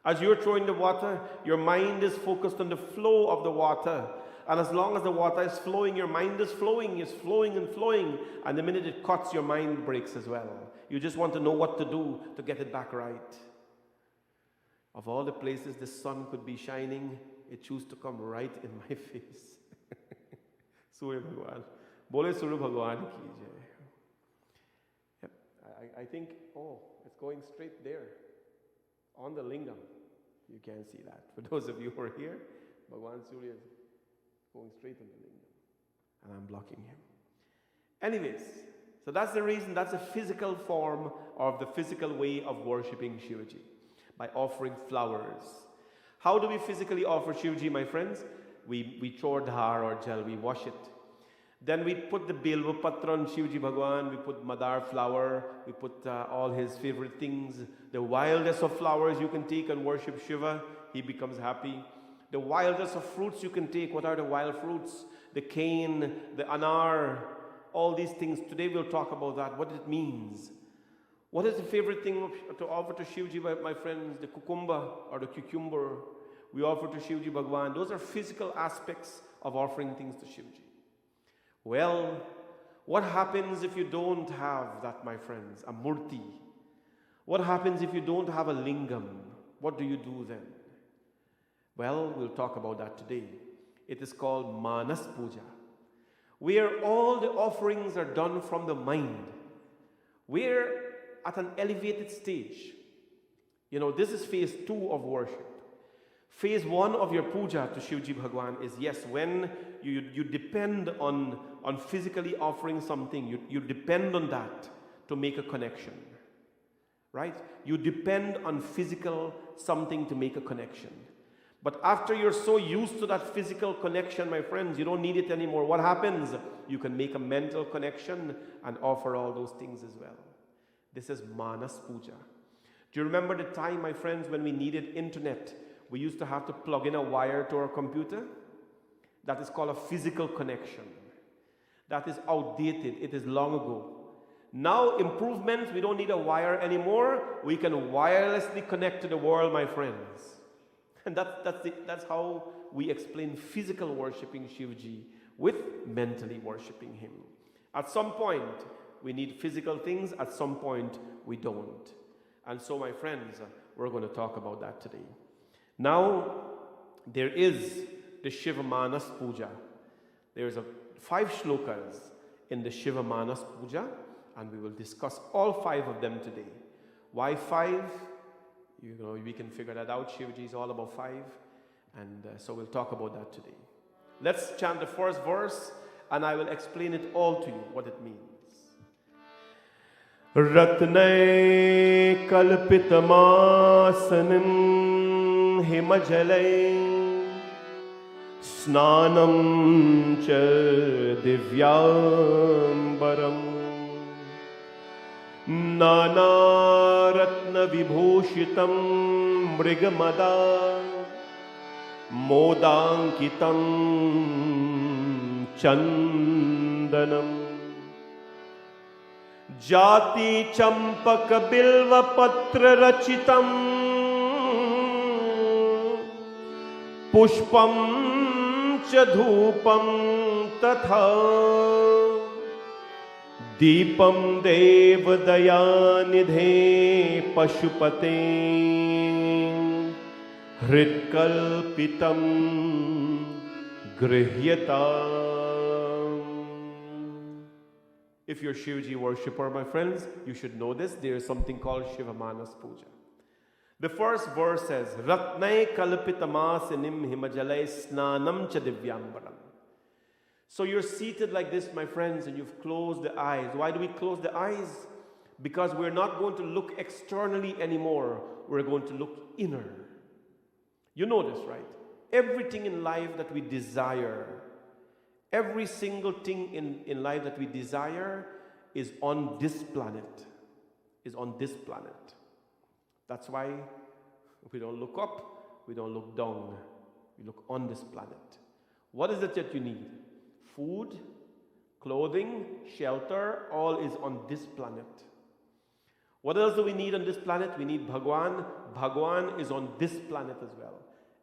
As you're throwing the water, your mind is focused on the flow of the water. And as long as the water is flowing, your mind is flowing and flowing. And the minute it cuts, your mind breaks as well. You just want to know what to do to get it back right. Of all the places the sun could be shining, it chose to come right in my face. Surya Bhagwan. Bole Surya Bhagwan ki jai. Yep. I think, it's going straight there. On the lingam. You can't see that. For those of you who are here, Bhagwan Surya is going straight on the lingam. And I'm blocking him. Anyways, so that's the reason, that's a physical form of the physical way of worshipping Shivji. By offering flowers. How do we physically offer Shivji, my friends? We throw dhar or gel, we wash it. Then we put the bilva patra on Shivji Bhagwan, we put madar flower, we put all his favorite things. The wildest of flowers you can take and worship Shiva, he becomes happy. The wildest of fruits you can take, what are the wild fruits? The cane, the anar, all these things. Today we'll talk about that, what it means. What is the favorite thing to offer to Shivji, my friends? The cucumber or the cucumber we offer to Shivji Bhagwan. Those are physical aspects of offering things to Shivji. Well, what happens if you don't have that, my friends? A murti. What happens if you don't have a lingam? What do you do then? Well, we'll talk about that today. It is called Manas Puja, where all the offerings are done from the mind. We're at an elevated stage. You know, this is phase 2 of worship. Phase 1 of your puja to Shivji Bhagwan is, yes, when you depend on physically offering something, you depend on that to make a connection. Right? You depend on physical something to make a connection. But after you're so used to that physical connection, my friends, you don't need it anymore. What happens? You can make a mental connection and offer all those things as well. This is Manas Puja. Do you remember the time, my friends, when we needed internet? We used to have to plug in a wire to our computer. That is called a physical connection. That is outdated. It is long ago. Now, improvements, we don't need a wire anymore. We can wirelessly connect to the world, my friends. And that's how we explain physical worshipping Shivji with mentally worshipping him. At some point, we need physical things. At some point, we don't. And so, my friends, we're going to talk about that today. Now, there is the Shiva Manas Puja. There's 5 shlokas in the Shiva Manas Puja, and we will discuss all 5 of them today. Why 5? You know, we can figure that out. Shivji is all about 5, and so we'll talk about that today. Let's chant the first verse, and I will explain it all to you, what it means. Ratnai kalpitamasanim himajalai snanam cha divyambaram nanaratna vibhushitam mrigamada modankitam chandanam Jati champak bilva patra rachitam pushpam cha dhupam tatha deepam devadanidhe pashupate hritkalpitam grihyata. If you're Shivji worshipper, my friends, you should know this. There is something called Shiva Manas Puja. The first verse says, Ratnai kalpitamasanim himajalai snanam cha divyambaram. So you're seated like this, my friends, and you've closed the eyes. Why do we close the eyes? Because we're not going to look externally anymore, we're going to look inner. You know this, right? Everything in life that we desire, every single thing in life that we desire is on this planet. Is on this planet. That's why we don't look up, we don't look down. We look on this planet. What is it that you need? Food, clothing, shelter, all is on this planet. What else do we need on this planet? We need Bhagwan. Bhagwan is on this planet as well.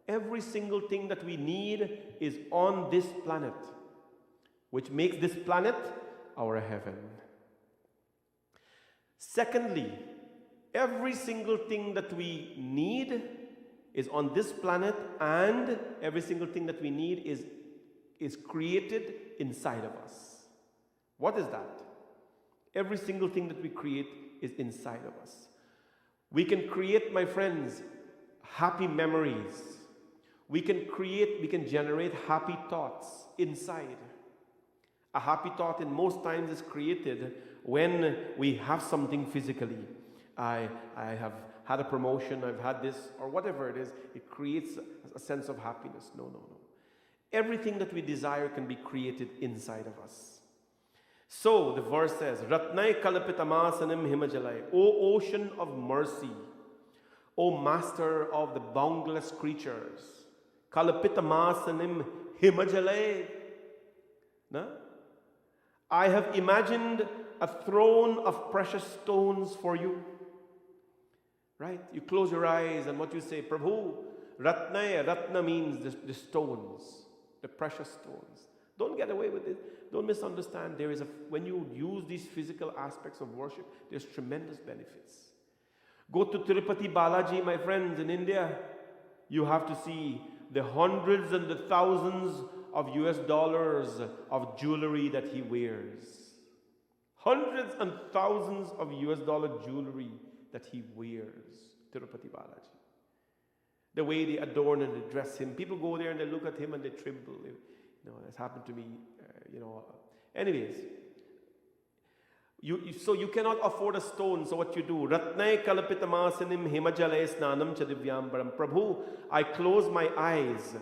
Every single thing that we need is on this planet, which makes this planet our heaven. Secondly, every single thing that we need is on this planet, and every single thing that we need is created inside of us. What is that? Every single thing that we create is inside of us. We can create, my friends, happy memories. We can generate happy thoughts inside. A happy thought in most times is created when we have something physically. I have had a promotion, I've had this, or whatever it is, it creates a sense of happiness. No. Everything that we desire can be created inside of us. So the verse says, Ratnai kalapitamasanim himajalai, O ocean of mercy, O master of the boundless creatures, kalapitamasanim himajalai. No? I have imagined a throne of precious stones for you. Right? You close your eyes and what you say, Prabhu, Ratnaya. Ratna means the stones, the precious stones. Don't get away with it. Don't misunderstand. When you use these physical aspects of worship, there's tremendous benefits. Go to Tirupati Balaji, my friends, in India. You have to see the hundreds and the thousands of US dollars of jewelry that he wears. Hundreds and thousands of US dollar jewelry that he wears, Tirupati Balaji. The way they adorn and they dress him. People go there and they look at him and they tremble. That's happened to me, Anyways, so you cannot afford a stone, so what you do? Ratnai kalapitamasanim himajale snanam chadivyambaram. Prabhu, I close my eyes.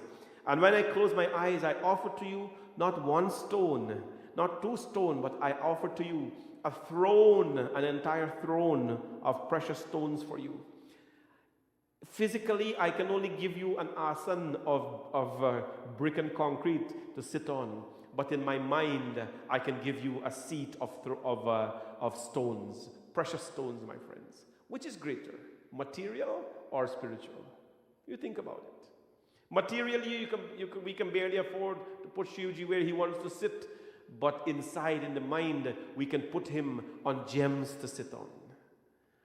And when I close my eyes, I offer to you not one stone, not two stones, but I offer to you a throne, an entire throne of precious stones for you. Physically, I can only give you an asan of brick and concrete to sit on. But in my mind, I can give you a seat of stones, precious stones, my friends. Which is greater, material or spiritual? You think about it. Materially, we can barely afford to put Shivji where he wants to sit. But inside, in the mind, we can put him on gems to sit on.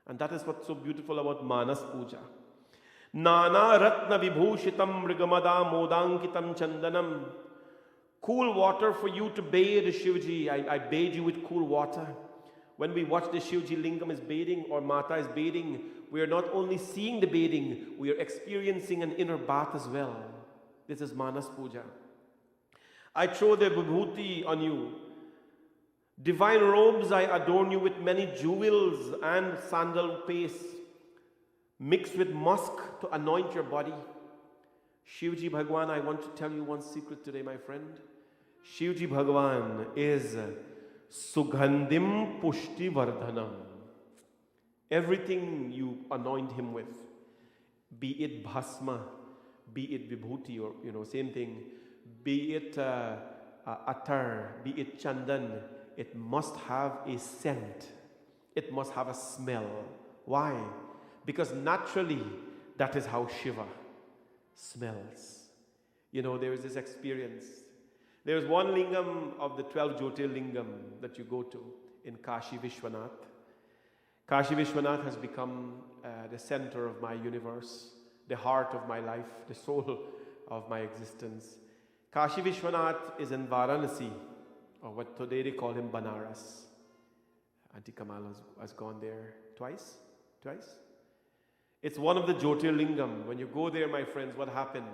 And that is what's so beautiful about Manas Puja. Nana Ratna Vibhushitam Mrigamada Modankitam Chandanam. Cool water for you to bathe Shivji. I bathe you with cool water. When we watch the Shivji Lingam is bathing or Mata is bathing, we are not only seeing the bathing, we are experiencing an inner bath as well. This is Manas Puja. I throw the vibhuti on you. Divine robes, I adorn you with many jewels and sandal paste, mixed with musk to anoint your body. Shivji Bhagwan, I want to tell you one secret today, my friend. Shivji Bhagwan is Sugandhim Pushti Vardhanam. Everything you anoint him with, be it bhasma, be it vibhuti, or same thing, be it attar, be it chandan, it must have a scent. It must have a smell. Why? Because naturally, that is how Shiva smells. There is this experience. There is one lingam of the 12 Jyotirlingam that you go to in Kashi Vishwanath. Kashi Vishwanath has become the center of my universe, the heart of my life, the soul of my existence. Kashi Vishwanath is in Varanasi, or what today they call him Banaras. Auntie Kamal has gone there twice. It's one of the Jyotirlingam. When you go there, my friends, what happened?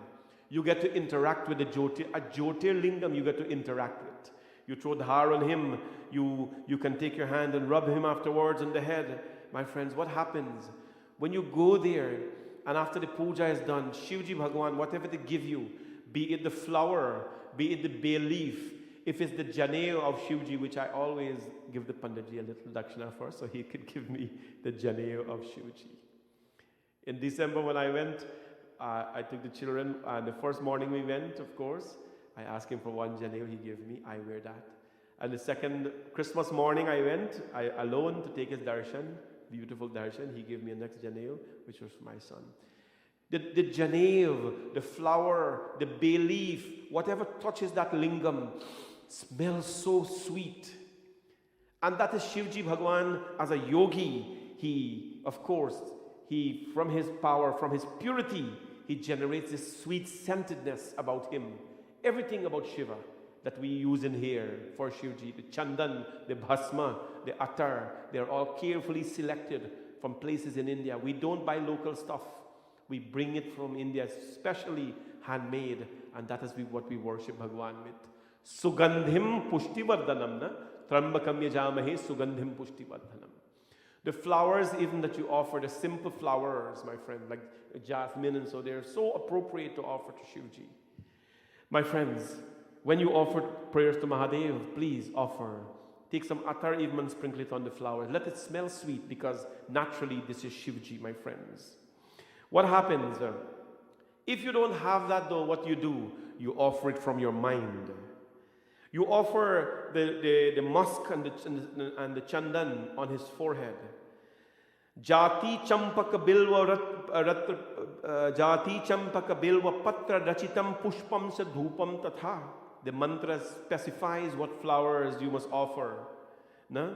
You get to interact with a Jyotirlingam you get to interact with. You throw dhar on him. You can take your hand and rub him afterwards on the head. My friends, what happens? When you go there and after the puja is done, Shivji Bhagwan, whatever they give you, be it the flower, be it the bay leaf, if it's the janeo of Shivji, which I always give the Panditji a little dakshina for, so he could give me the janeo of Shivji. In December when I went, I took the children, and the first morning we went, of course, I asked him for one janeo, he gave me, I wear that. And the second Christmas morning I went, alone to take his darshan, beautiful darshan, he gave me a next janeo, which was for my son. The janeo, the flower, the bay leaf, whatever touches that lingam, smells so sweet. And that is Shivji Bhagwan as a yogi. He, of course, from his power, from his purity, he generates this sweet scentedness about him. Everything about Shiva that we use in here for Shivji, the chandan, the bhasma, the attar, they're all carefully selected from places in India. We don't buy local stuff. We bring it from India, specially handmade, and that is what we worship Bhagwan with. Sugandhim pushtivardhanam na trambakam yajamahe sugandhim pushtivardhanam. The flowers even that you offer, the simple flowers, my friend, like jasmine and so, they're so appropriate to offer to Shivji. My friends, when you offer prayers to Mahadev, please offer. Take some attar even and sprinkle it on the flowers. Let it smell sweet, because naturally this is Shivji, my friends. What happens? If you don't have that though, what you do? You offer it from your mind. You offer the musk and the chandan on his forehead. Jati champaka bilva patra rachitam pushpam sa dhupam tatha. The mantra specifies what flowers you must offer. No?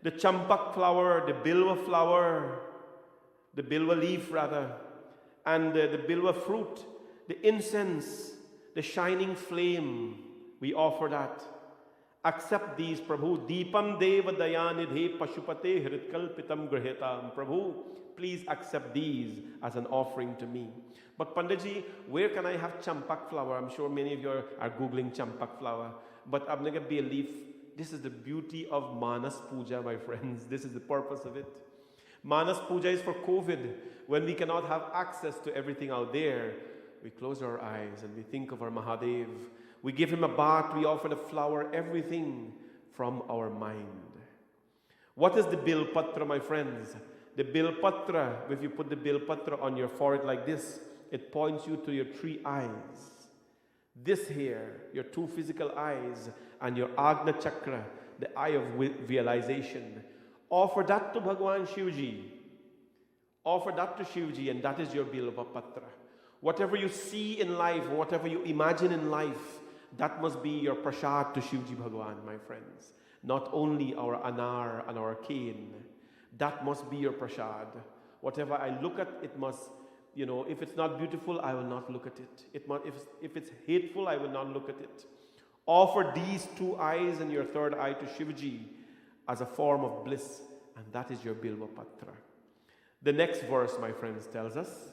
The champak flower, the bilva leaf rather, and the bilva fruit, the incense, the shining flame, we offer that. Accept these, Prabhu. Deepam deva dayanidhe pashupate hritkalpitam grahetam. Prabhu, please accept these as an offering to me. But Panditji, where can I have champak flower? I'm sure many of you are Googling champak flower. But Abnaga bay leaf, this is the beauty of Manas Puja, my friends. This is the purpose of it. Manas Puja is for COVID. When we cannot have access to everything out there, we close our eyes and we think of our Mahadev. We give him a bath, we offer the flower, everything from our mind. What is the bilpatra, my friends? The bilpatra, if you put the bilpatra on your forehead like this, it points you to your three eyes. This here, your two physical eyes, and your Agna Chakra, the eye of visualization. Offer that to Bhagwan Shivji. Offer that to Shivji, and that is your bilva patra. Whatever you see in life, whatever you imagine in life, that must be your prasad to Shivji Bhagwan, my friends. Not only our anar and our cane. That must be your prasad. Whatever I look at, it must, if it's not beautiful, I will not look at it. If it's hateful, I will not look at it. Offer these two eyes and your third eye to Shivji as a form of bliss, and that is your bilva patra. The next verse, my friends, tells us,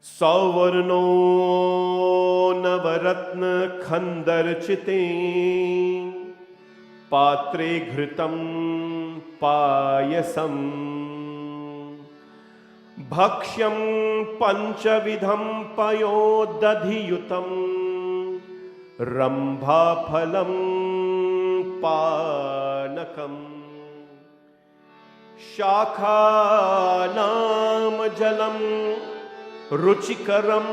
Savarno navaratna khandarchite patre ghritam payasam bhakshyam panchavidham payodadhiyutam rambha phalam panakam shakhanam jalam Ruchikaram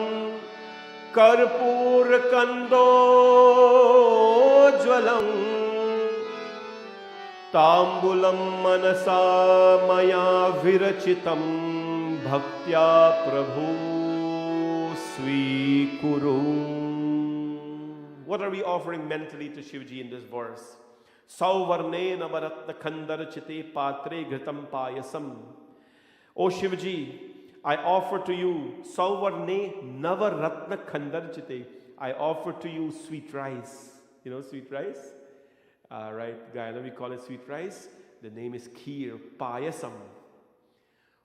Karpur Kando Jwalam Tambulam Manasa Maya Virachitam Bhaktya Prabhu Swikuru. What are we offering mentally to Shivji in this verse? Sauvarne Navaratna Khandar Chite Patre Gritam Payasam. O Shivji, I offer to you Sauvarne Navaratna Khandarchite. I offer to you sweet rice. You know sweet rice? Right, Guyana we call it sweet rice. The name is Kheer, Payasam.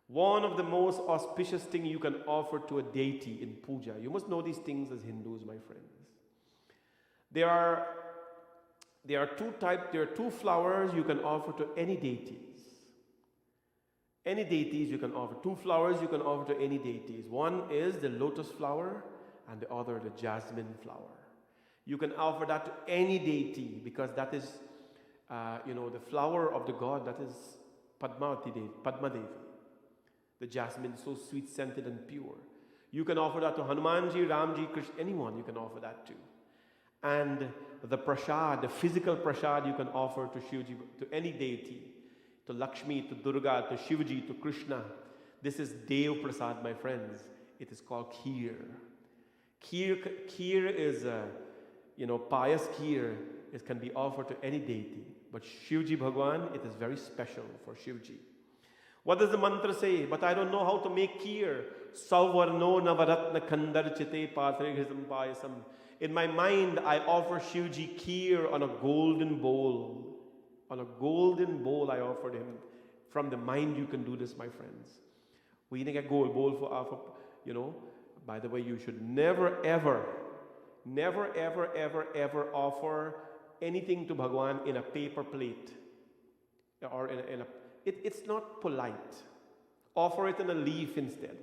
One of the most auspicious things you can offer to a deity in puja. You must know these things as Hindus, my friends. There are two flowers you can offer to any deities. Any deities you can offer. Two flowers you can offer to any deities. One is the lotus flower and the other the jasmine flower. You can offer that to any deity because that is, the flower of the god, that is Padma Devi. The jasmine, so sweet, scented and pure. You can offer that to Hanumanji, Ramji, Krishna, anyone you can offer that to. And the prasad, the physical prasad you can offer to Shivji, to any deity, to Lakshmi, to Durga, to Shivji, to Krishna. This is Dev Prasad, my friends. It is called Kheer. Kheer is, pious kheer. It can be offered to any deity. But Shivji Bhagwan, it is very special for Shivji. What does the mantra say? But I don't know how to make kheer. Sauvarno navaratna khandar chite patre ghisam payasam. In my mind, I offer Shivji kheer on a golden bowl. On a golden bowl, I offered him. From the mind, you can do this, my friends. We need a gold bowl for, By the way, you should never, ever offer anything to Bhagwan in a paper plate. Or it's not polite. Offer it in a leaf instead.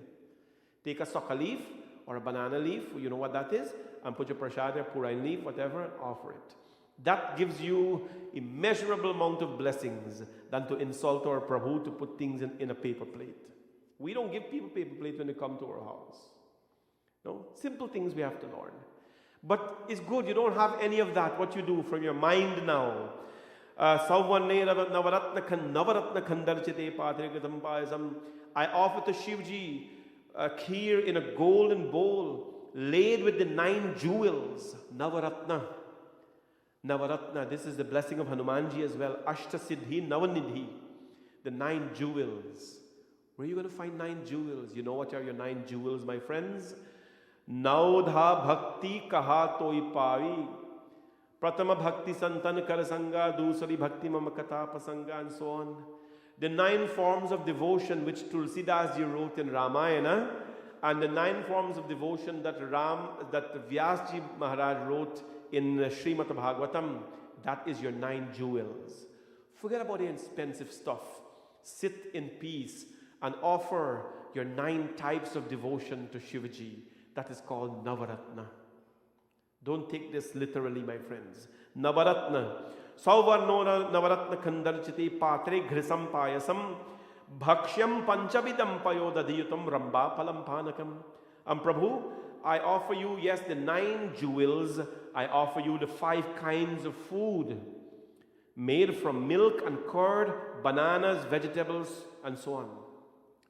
Take a sokha leaf or a banana leaf, you know what that is, and put your prasad there, purain leaf, whatever, offer it. That gives you immeasurable amount of blessings than to insult our Prabhu to put things in a paper plate. We don't give people paper plates when they come to our house. No, simple things we have to learn. But it's good, you don't have any of that. What you do from your mind now. I offer to Shivji a kheer in a golden bowl laid with the 9 jewels. Navaratna. Navaratna, this is the blessing of Hanumanji as well. Ashta Siddhi Navanidhi. The 9 jewels. Where are you going to find 9 jewels? You know what are your 9 jewels, my friends? Naudha Bhakti Kaha Toi Pavi. Pratama Bhakti Santan Karasanga, Dusari Bhakti Mamakata Pasanga, and so on. The 9 forms of devotion which Tulsidas ji wrote in Ramayana, and the 9 forms of devotion that Vyasji Maharaj wrote in Srimad Bhagavatam, that is your 9 jewels. Forget about the expensive stuff. Sit in peace and offer your 9 types of devotion to Shivaji. That is called Navaratna. Don't take this literally, my friends. Navaratna. Sauvarno Navaratna Khandarchiti Patre Grisam Payasam Bhakshyam Panchavidam Payodadiyutam Ramba Palampanakam. And Prabhu, I offer you, yes, the 9 jewels. I offer you the 5 kinds of food made from milk and curd, bananas, vegetables, and so on.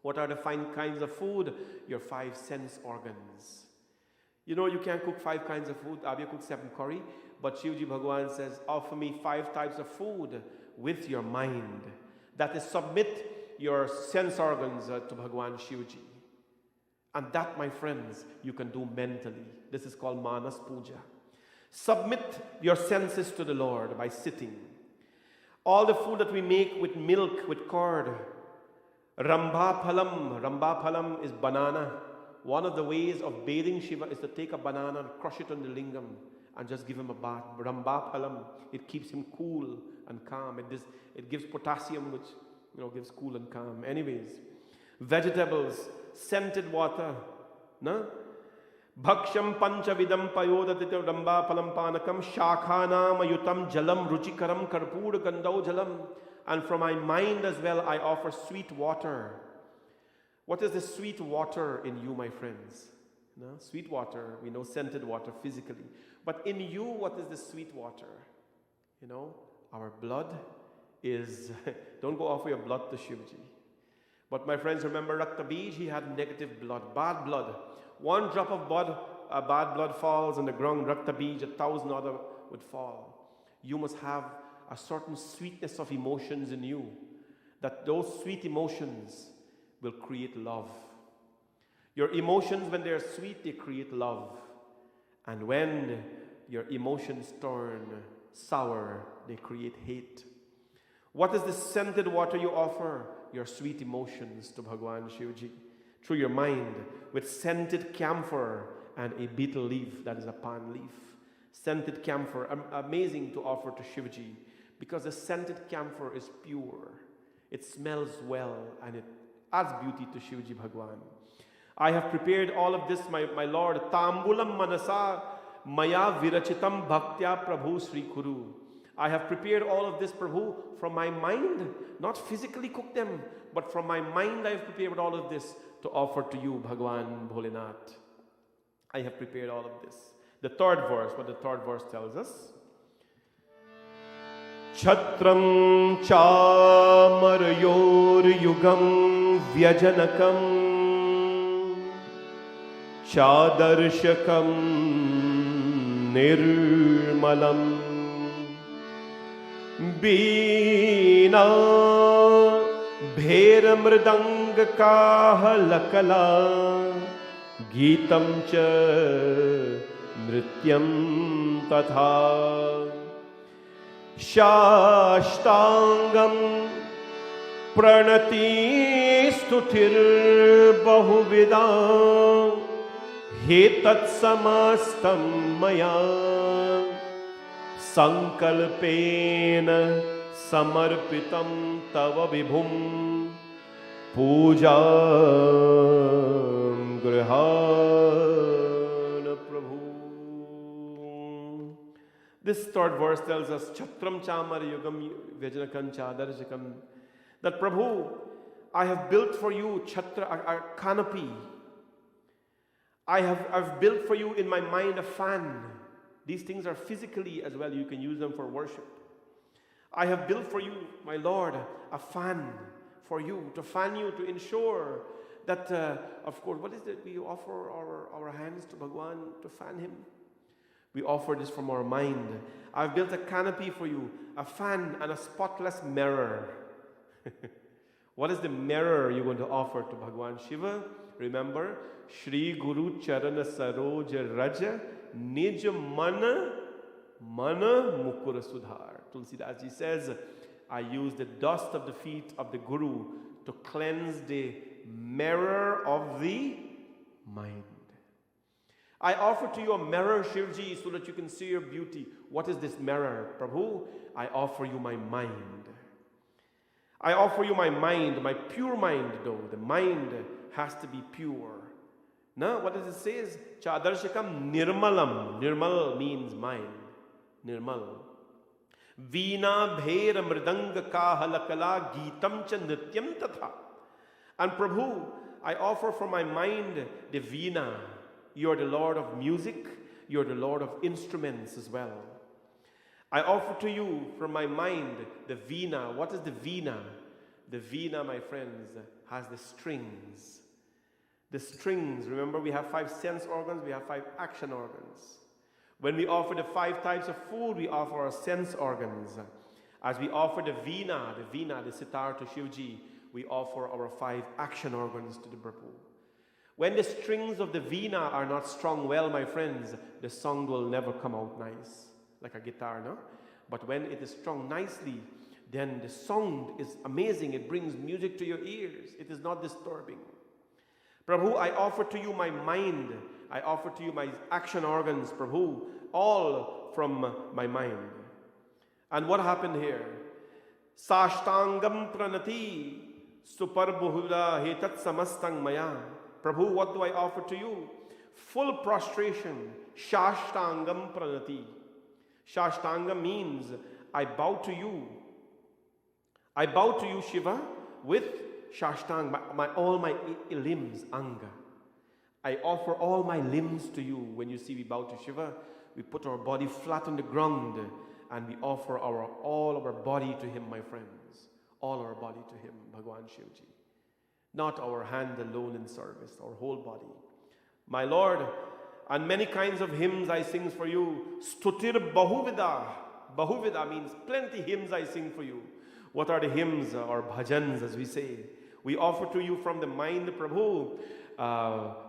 What are the 5 kinds of food? Your 5 sense organs. You can't cook 5 kinds of food. Abhi cook 7 curry. But Shivji Bhagwan says, offer me 5 types of food with your mind. That is, submit your sense organs to Bhagwan Shivji. And that, my friends, you can do mentally. This is called Manas Puja. Submit your senses to the Lord by sitting. All the food that we make with milk, with curd. Ramba Phalam is banana. One of the ways of bathing Shiva is to take a banana and crush it on the lingam and just give him a bath. Ramba Phalam, it keeps him cool and calm. It gives potassium, which gives cool and calm. Anyways, vegetables, scented water. No? Bhaksham panchavidam payodadita ramba phalam panakam shakhanam ayutam jalam ruchikaram karpur gandau jalam. And from my mind as well, I offer sweet water. What is the sweet water in you, my friends? No? Sweet water, we know scented water physically. But in you, what is the sweet water? Our blood is... Don't go offer your blood to Shivji. But my friends, remember Rakta Bij, he had negative blood, bad blood. 1 drop of bad blood falls on the ground, Rakta Bij, 1,000 other would fall. You must have a certain sweetness of emotions in you, that those sweet emotions will create love. Your emotions, when they're sweet, they create love. And when your emotions turn sour, they create hate. What is the scented water you offer? Your sweet emotions to Bhagwan Shivji. Through your mind, with scented camphor and a betel leaf, that is a pan leaf. Scented camphor, amazing to offer to Shivaji, because the scented camphor is pure. It smells well and it adds beauty to Shivaji Bhagwan. I have prepared all of this, my Lord. Tambulam manasa maya virachitam bhaktya prabhu Sri Kuru. I have prepared all of this, Prabhu, from my mind, not physically cook them, but from my mind I have prepared all of this to offer to you, Bhagwan Bholenath. I have prepared all of this. The third verse, what the third verse tells us. Chhatram chamaryor yugam vyajanakam chadarshakam nirmalam Bina bhera mridang kahalakala Geetam cha nrityam tatha Shashtangam pranati stutir bahuvida Hetat samastam maya Sankalpena samarpitam tava vibhum Pujam grihana prabhu. This third verse tells us, Chatram chamar yugam vyajanakam chadarshakam, that Prabhu, I have built for you chatra, a canopy. I've built for you in my mind a fan. These things are physically as well. You can use them for worship. I have built for you, my Lord, a fan for you, to fan you, to ensure that, of course, what is it? We offer our hands to Bhagwan to fan him. We offer this from our mind. I've built a canopy for you, a fan and a spotless mirror. What is the mirror you're going to offer to Bhagwan Shiva? Remember, Shri Guru Charana Saroja Raja Nij Mana Mukura Sudhar. Tulsidas ji says, I use the dust of the feet of the Guru to cleanse the mirror of the mind. I offer to you a mirror, Shivji, so that you can see your beauty. What is this mirror, Prabhu? I offer you my mind. I offer you my mind, my pure mind though. The mind has to be pure. Now, what does it say? Chadarshakam nirmalam. Nirmal means mind. Nirmal. Veena bhera mridanga kahalakala geetam cha nityam tatha. And Prabhu, I offer for my mind the veena. You are the Lord of music. You are the Lord of instruments as well. I offer to you from my mind the veena. What is the veena? The veena, my friends, has the strings. The strings, remember we have 5 sense organs, we have 5 action organs. When we offer the 5 types of food, we offer our sense organs. As we offer the veena, the sitar to Shivji, we offer our 5 action organs to the Prabhu. When the strings of the veena are not strung well, my friends, the song will never come out nice, like a guitar, no? But when it is strung nicely, then the sound is amazing. It brings music to your ears. It is not disturbing. Prabhu, I offer to you my mind. I offer to you my action organs, Prabhu, all from my mind. And what happened here? Sashtangam pranati suparbuhuda hetat samastang maya. Prabhu, what do I offer to you? Full prostration. Shashtangam pranati. Shashtanga means I bow to you. I bow to you, Shiva, with Shashtang, all my limbs, anga. I offer all my limbs to you. When you see we bow to Shiva, we put our body flat on the ground and we offer all our body to him, my friends. All our body to him, Bhagwan Shivji. Not our hand alone in service, our whole body. My Lord, and many kinds of hymns I sing for you. Stutir bahuvida. Bahuvida means plenty hymns I sing for you. What are the hymns or bhajans, as we say? We offer to you from the mind, Prabhu,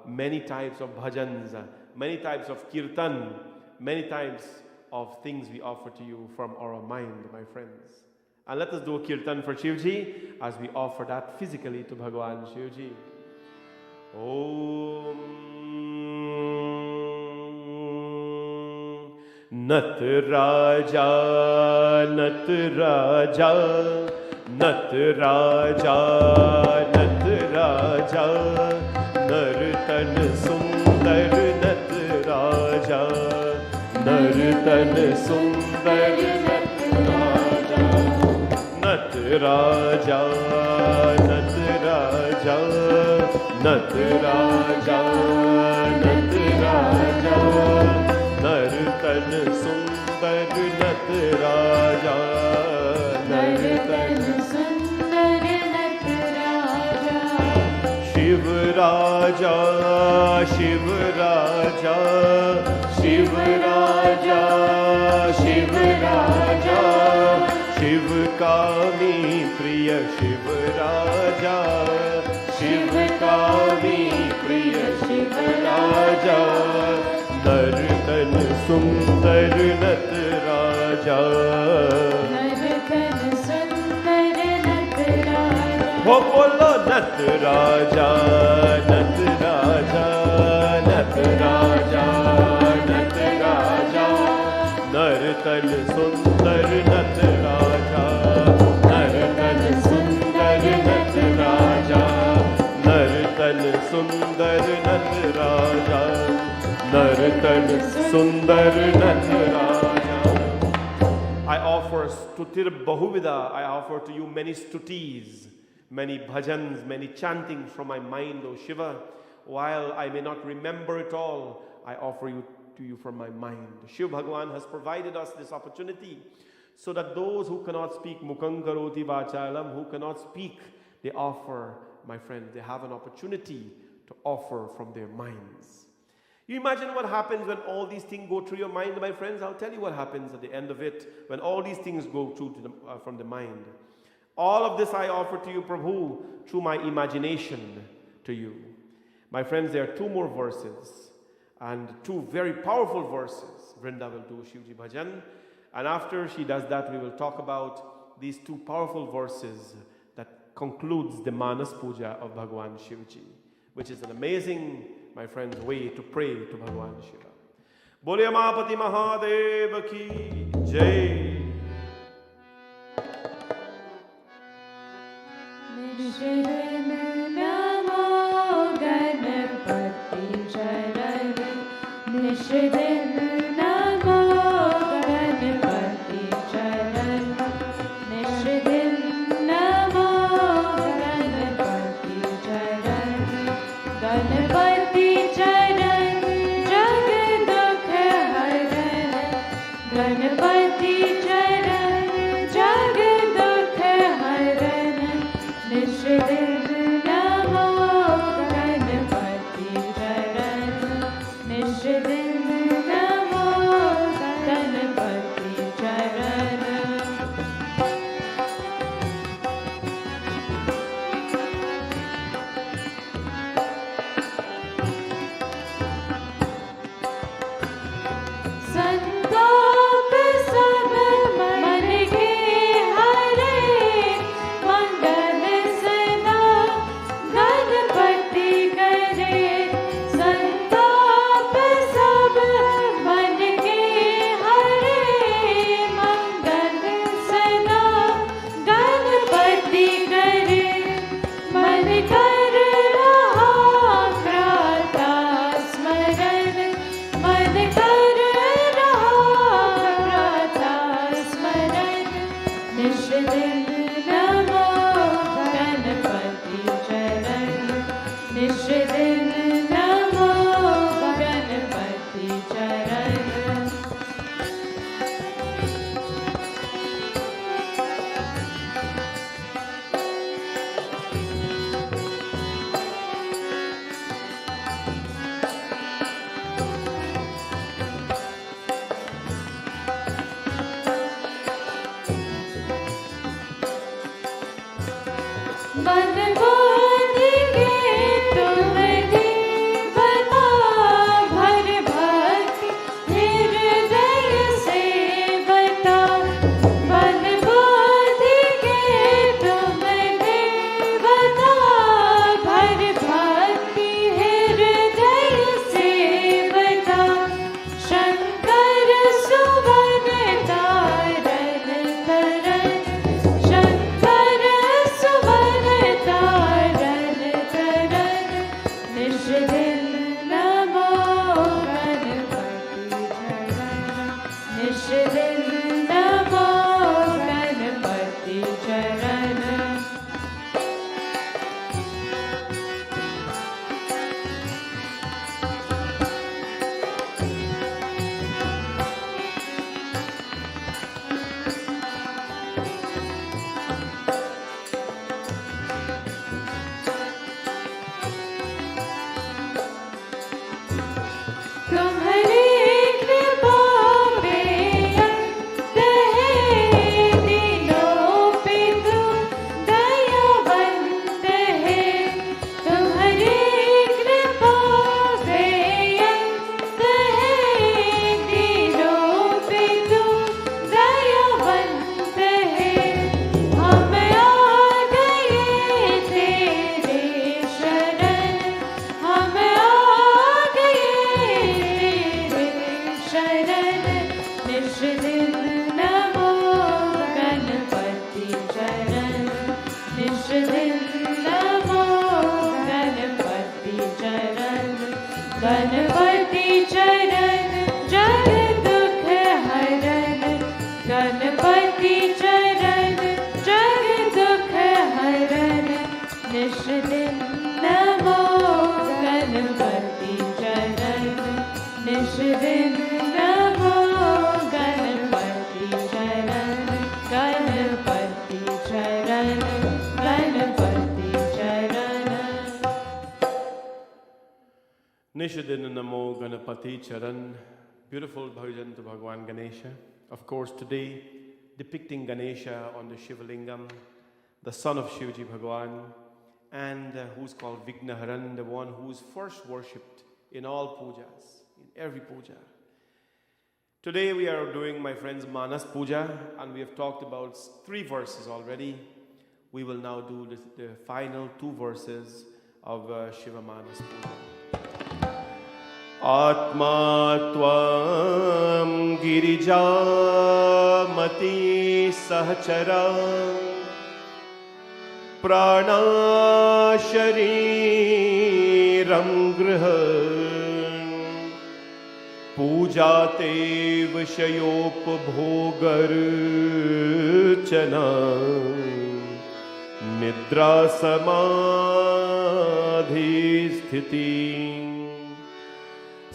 many types of bhajans, many types of kirtan, many types of things we offer to you from our mind, my friends. And let us do a kirtan for Shivji as we offer that physically to Bhagwan Shivji. Om नत राजा नत राजा नत राजा नत राजा नर्तन सुंदर नत राजा नर्तन सुंदर नत राजा नत राजा नत राजा नत राजा नत राजा नर्तन सुंदर नत राजा नर्तन सुंदर नट राजा शिव राजा शिव राजा शिव राजा शिव राजा शिव कामी प्रिय शिव राजा शिव कामी प्रिय शिव राजा नर्तन सुंदर नत राजा नर्तन सुंदर नट राजा हो बोलो नत राजा नत राजा नत राजा नत राजा नर्तन सुंदर नत राजा नर्तन सुंदर नत राजा नर्तन सुंदर नत राजा नर्तन सुंदर नत राजा I offer Stutir Bahuvida, I offer to you many stutis, many bhajans, many chantings from my mind, O Shiva. While I may not remember it all, I offer you to you from my mind. Shiv Bhagwan has provided us this opportunity so that those who cannot speak Mukham Karoti Vachalam, who cannot speak, they offer, my friends, they have an opportunity to offer from their minds. You imagine what happens when all these things go through your mind, my friends. I'll tell you what happens at the end of it when all these things go through to from the mind. All of this I offer to you, Prabhu, through my imagination to you. My friends, there are two more verses and two very powerful verses. Vrinda will do Shivji Bhajan, and after she does that, we will talk about these two powerful verses that concludes the Manas Puja of Bhagwan Shivji, which is an amazing, my friends, way to pray to Bhagwan Shiva. Bole Amapati Mahadev ki Jai. निषिदिन नमो गणपति चरण निषिदिन नमो गणपति चरण निषिदिन नमो गणपति चरण गणपति चरण जग दुख हरण गणपति चरण जग दुख हरण निषिदिन नमो गणपति चरण निषिदिन नमो गणपति चरण संताप सब मन के हरे मंगल सदा गणपति करे संताप सब मन के हरे मंगल सदा गणपति करे मन कर रहा प्राता स्मरण मन कर रहा प्राता स्मरण निषिदिन नमो गणपति चरण निषिदिन नमो गणपति चरण मन बोधि के तुम देवता भर भक्ति हृदय से बता मन बोधि के तुम देवता भर भक्ति हृदय से बता शंकर सु गणपति चरण जग दुख हरण निश दिन नमो गणपति चरण निश दिन नमो गणपति चरण गणपति चरण गणपति चरण Nishadin Namo Ganapati Charan. Beautiful bhajan to Bhagwan Ganesha. Of course, today depicting Ganesha on the Shivalingam, the son of Shivji Bhagwan, and who's called Vignaharan, the one who's first worshipped in all pujas, in every puja. Today we are doing, my friends, Manas Puja, and we have talked about 3 verses already. We will now do the final 2 verses of Shiva Manas Puja. Atma tvam girija mati sahachara prana shariram griha pujate vishayopabhogar chana nidra samadhi sthiti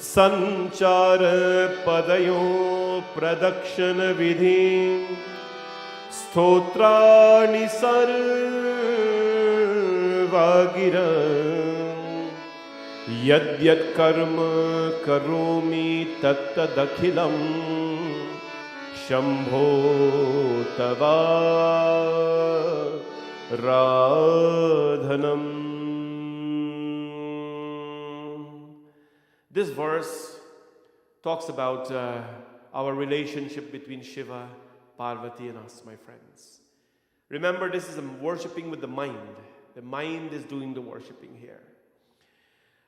संचार पदयों प्रदक्षिण विधि स्तोत्राणि सर्वागिरा यद्यत् कर्म करोमि तत्तदखिलं Shambho तवाराधनम्. This verse talks about our relationship between Shiva, Parvati and us, my friends. Remember, this is a worshipping with the mind. The mind is doing the worshipping here.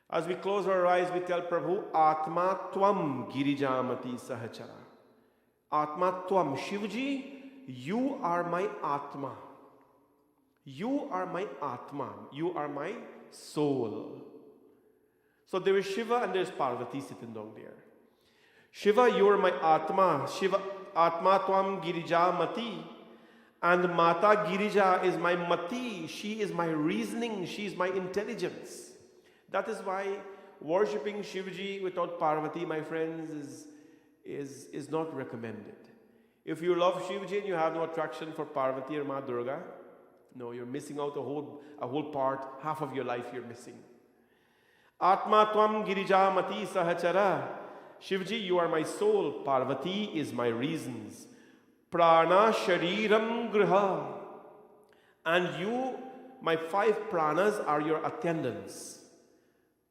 As we close our eyes, we tell Prabhu, Atma Tvam Girijamati Sahachara. Atma Tvam, Shivji, you are my Atma. You are my Atma. You are my soul. So there is Shiva and there is Parvati sitting down there. Shiva, you are my Atma. Shiva, Atma Tvam Girija Mati. And Mata Girija is my Mati. She is my reasoning. She is my intelligence. That is why worshipping Shivji without Parvati, my friends, is not recommended. If you love Shivji and you have no attraction for Parvati or Ma Durga, no, you're missing out a whole part. Half of your life you're missing. Atma Tvam Girija Mati Sahachara. Shivji, you are my soul. Parvati is my reasons. Prana Shariram Griha. And you, my 5 pranas, are your attendants.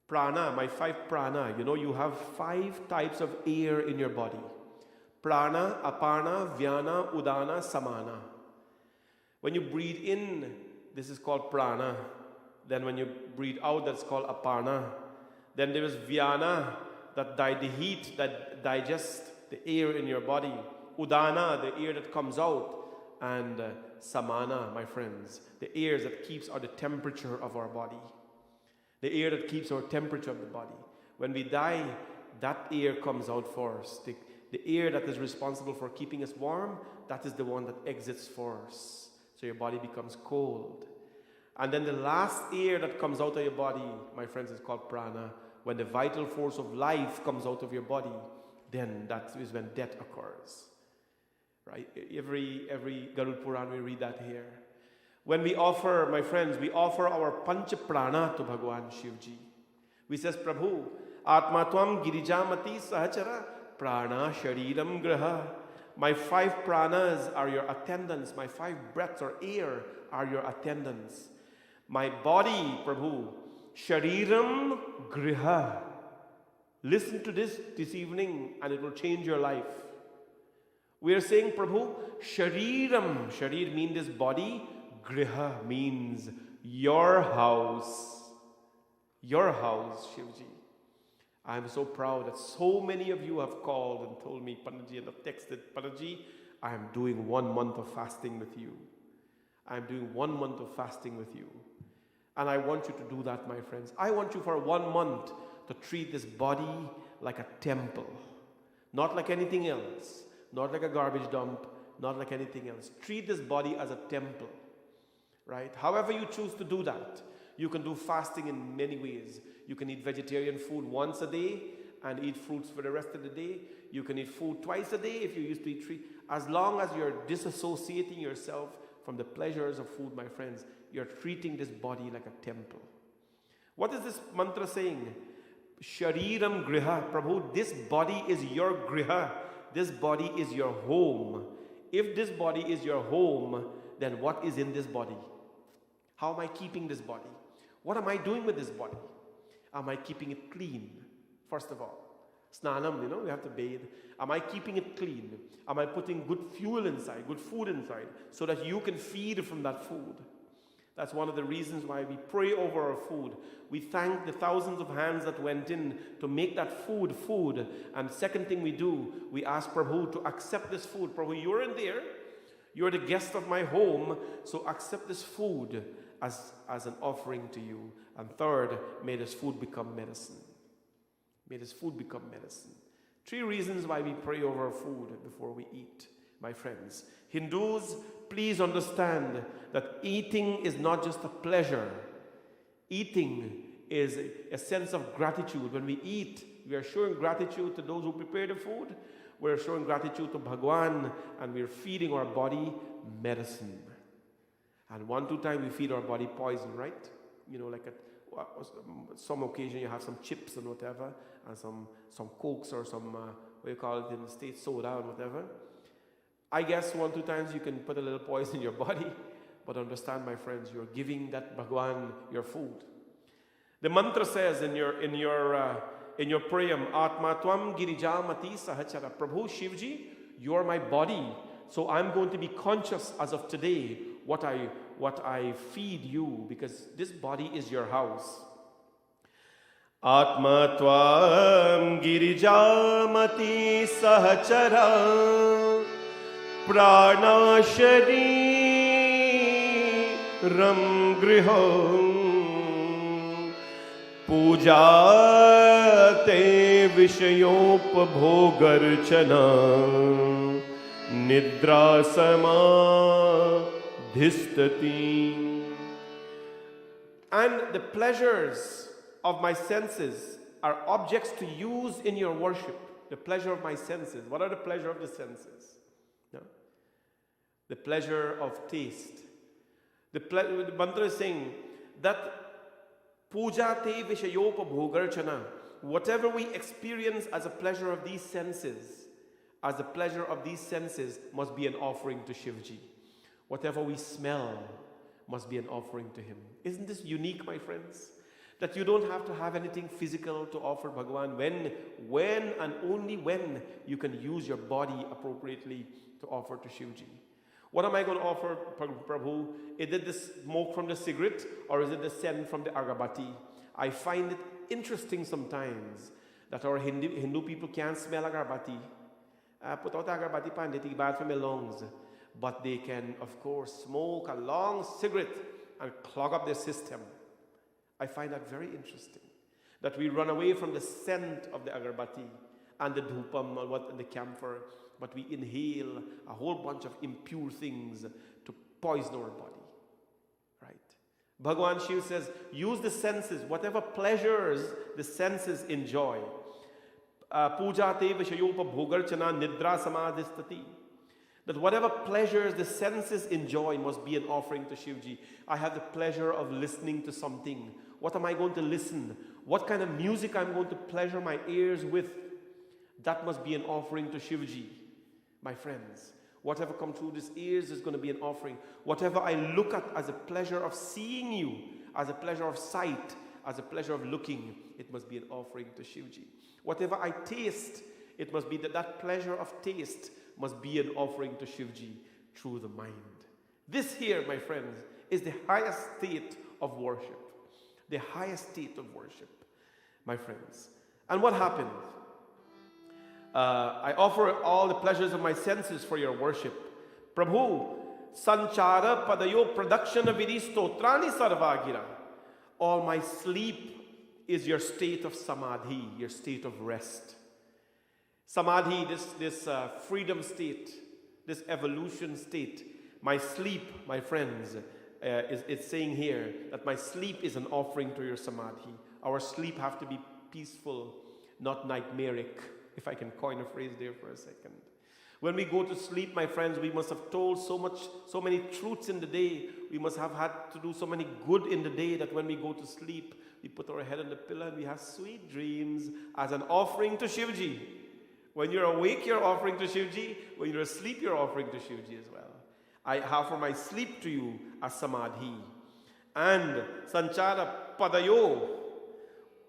Prana, my 5 prana. You know, you have 5 types of air in your body. Prana, Apana, Vyana, Udana, Samana. When you breathe in, this is called prana. Then when you breathe out, that's called apana. Then there is vyana, the heat that digests the air in your body. Udana, the air that comes out. And samana, my friends, the air that keeps the temperature of our body. The air that keeps our temperature of the body. When we die, that air comes out first. The air that is responsible for keeping us warm, that is the one that exits first. So your body becomes cold. And then the last air that comes out of your body, my friends, is called prana. When the vital force of life comes out of your body, then that is when death occurs. Right? Every Garud Puran we read that here. When we offer, my friends, we offer our Pancha Prana to Bhagwan Shivji. We says, Prabhu, Atma Tvam Girijamati Sahachara Prana Shariram Graha. My 5 pranas are your attendants. My 5 breaths or air are your attendants. My body, Prabhu, Shariram Griha. Listen to this evening and it will change your life. We are saying, Prabhu, Shariram. Sharir means this body. Griha means your house. Your house, Shivji. I am so proud that so many of you have called and told me, Panaji, and have texted, Panaji, I am doing 1 month of fasting with you. I am doing 1 month of fasting with you. And I want you to do that, my friends. I want you for 1 month to treat this body like a temple. Not like anything else. Not like a garbage dump. not like anything else. Treat this body as a temple, right? However you choose to do that. You can do fasting in many ways. You can eat vegetarian food once a day and eat fruits for the rest of the day. You can eat food twice a day if you used to eat 3. As long as you're disassociating yourself from the pleasures of food, my friends, you're treating this body like a temple. What is this mantra saying? Shariram griha. Prabhu, this body is your griha. This body is your home. If this body is your home, then what is in this body? How am I keeping this body? What am I doing with this body? Am I keeping it clean? First of all. Snanam, we have to bathe. Am I keeping it clean? Am I putting good fuel inside, good food inside, so that you can feed from that food? That's one of the reasons why we pray over our food. We thank the thousands of hands that went in to make that food. And second thing we do, we ask Prabhu to accept this food. Prabhu, you're in there. You're the guest of my home, so accept this food as an offering to you. And third, may this food become medicine. May this food become medicine. 3 reasons why we pray over our food before we eat, my friends. Hindus, please understand that eating is not just a pleasure. Eating is a sense of gratitude. When we eat, we are showing gratitude to those who prepare the food. We're showing gratitude to Bhagwan, and we're feeding our body medicine. And 1-2 times we feed our body poison, right? Like at some occasion you have some chips and whatever, and some cokes or some, what you call it in the States, soda and whatever. I guess 1-2 times you can put a little poison in your body, but understand, my friends, you're giving that Bhagwan your food. The mantra says in your prayam, Atma Tvam Girijamati Sahachara. Prabhu, Shivji, you're my body, so I'm going to be conscious as of today what I feed you, because this body is your house. Atma Tvam Girijamati Sahachara Prana Shariram Griham Puja Te Vishayopabhogarchana Nidra Samadhistati. And the pleasures of my senses are objects to use in your worship. The pleasure of my senses. What are the pleasure of the senses? No? The pleasure of taste. The mantra is saying that puja te vishayopa bhogarchana. Whatever we experience as a pleasure of these senses, must be an offering to Shivji. Whatever we smell must be an offering to him. Isn't this unique, my friends? That you don't have to have anything physical to offer Bhagwan when and only when you can use your body appropriately to offer to Shivji. What am I going to offer Prabhu? Is it the smoke from the cigarette, or is it the scent from the agarbatti? I find it interesting sometimes that our Hindu people can't smell agarbatti. Put out agarbatti pan, they take bad from my lungs. But they can, of course, smoke a long cigarette and clog up their system. I find that very interesting. That we run away from the scent of the agarbatti and the dhupam and the camphor, but we inhale a whole bunch of impure things to poison our body. Right? Bhagwan Shiv says, use the senses, whatever pleasures the senses enjoy. Puja te vishayopa bhogarchana nidra samadhistati. That whatever pleasures the senses enjoy must be an offering to Shivji. I have the pleasure of listening to something. What am I going to listen? What kind of music I'm going to pleasure my ears with? That must be an offering to Shivji, my friends. Whatever comes through these ears is going to be an offering. Whatever I look at as a pleasure of seeing you, as a pleasure of sight, as a pleasure of looking, it must be an offering to Shivji. Whatever I taste, it must be that pleasure of taste must be an offering to Shivji through the mind. This here, my friends, is the highest state of worship. The highest state of worship, my friends. And what happened? I offer all the pleasures of my senses for your worship. Prabhu, sanchara padayo pradakshana vidi stotrani sarvagira. All my sleep is your state of samadhi, your state of rest. Samadhi, this freedom state, this evolution state. My sleep, my friends, it's saying here that my sleep is an offering to your samadhi. Our sleep have to be peaceful, not nightmaric, if I can coin a phrase there for a second. When we go to sleep, my friends, we must have told so many truths in the day. We must have had to do so many good in the day that when we go to sleep, we put our head on the pillow and we have sweet dreams as an offering to Shivji. When you're awake, you're offering to Shivji. When you're asleep, you're offering to Shivji as well. I offer my sleep to you as samadhi. And sanchara padayo.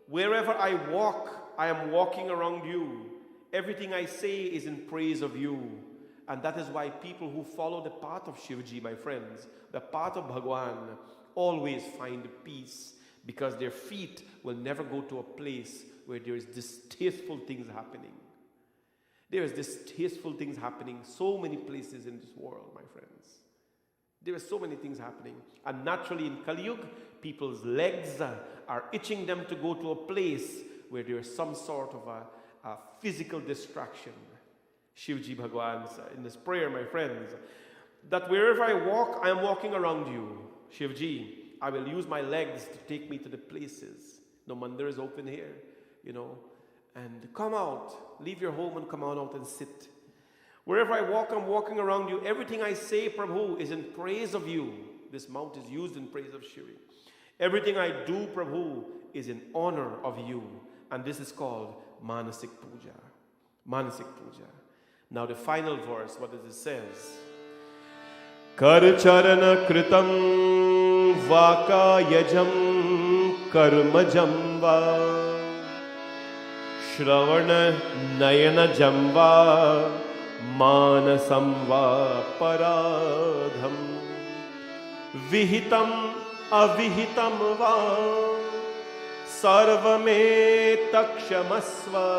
Wherever I walk, I am walking around you. Everything I say is in praise of you. And that is why people who follow the path of Shivji, my friends, the path of Bhagwan, always find peace, because their feet will never go to a place where there is distasteful things happening. There is distasteful things happening so many places in this world, my friends. There are so many things happening. And naturally in Kali Yuga, people's legs are itching them to go to a place where there is some sort of a physical distraction. Shivji Bhagwan in this prayer, my friends, that wherever I walk, I am walking around you. Shivji, I will use my legs to take me to the places. No mandir is open here, and come out. Leave your home and come on out and sit. Wherever I walk, I'm walking around you. Everything I say, Prabhu, is in praise of you. This mount is used in praise of Shri. Everything I do, Prabhu, is in honor of you. And this is called Manasik Puja. Manasik Puja. Now the final verse, what does it says? Karcharana kritam vakayajam karmajam va Shravana nayana jamba manasam va paradham vihitam avihitam va sarvame takshamasva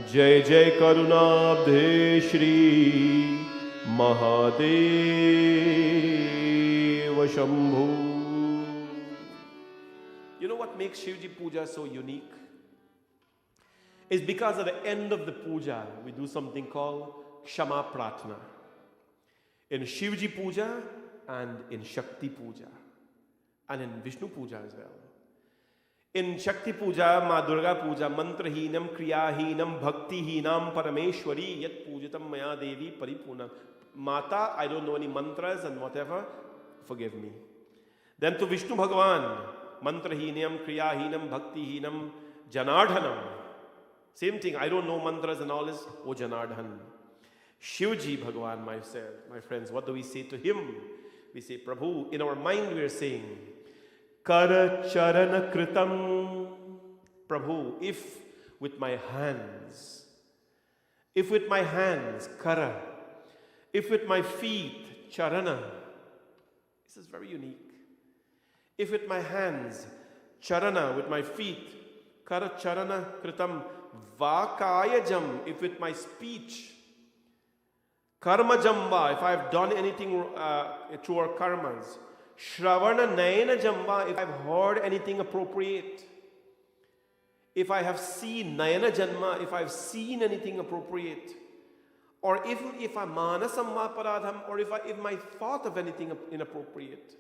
jai jai karunabdhe shri Mahadeva Shambhu. You know what makes Shivji Puja so unique? Is because at the end of the puja, we do something called Kshama Pratna. In Shivji Puja and in Shakti Puja. And in Vishnu Puja as well. In Shakti Puja, Ma Durga Puja, Mantrahinam, Kriyahinam, Bhaktihinam, Parameshwari, Yat Pujitam Maya Devi Paripuna. Mata, I don't know any mantras and whatever, forgive me. Then to Vishnu Bhagavan, Mantrahinam, Kriyahinam, Bhaktihinam, Janardhanam. Same thing, I don't know mantras and all this, O Janardhan. Shivji Bhagavan, my friends, what do we say to him? We say, Prabhu, in our mind we are saying, Kara Charana Kritam. Prabhu, if with my hands, Kara, if with my feet, Charana, this is very unique. If with my hands, Charana, with my feet, Kara Charana Kritam, Vakayajam, if with my speech, Karma Jamba, if I have done anything through our karmas, Shravana Nayana Jamba, if I have heard anything appropriate, if I have seen Nayana Janma, if I have seen anything appropriate, or if I Manasamma Paradham, or if my thought of anything inappropriate,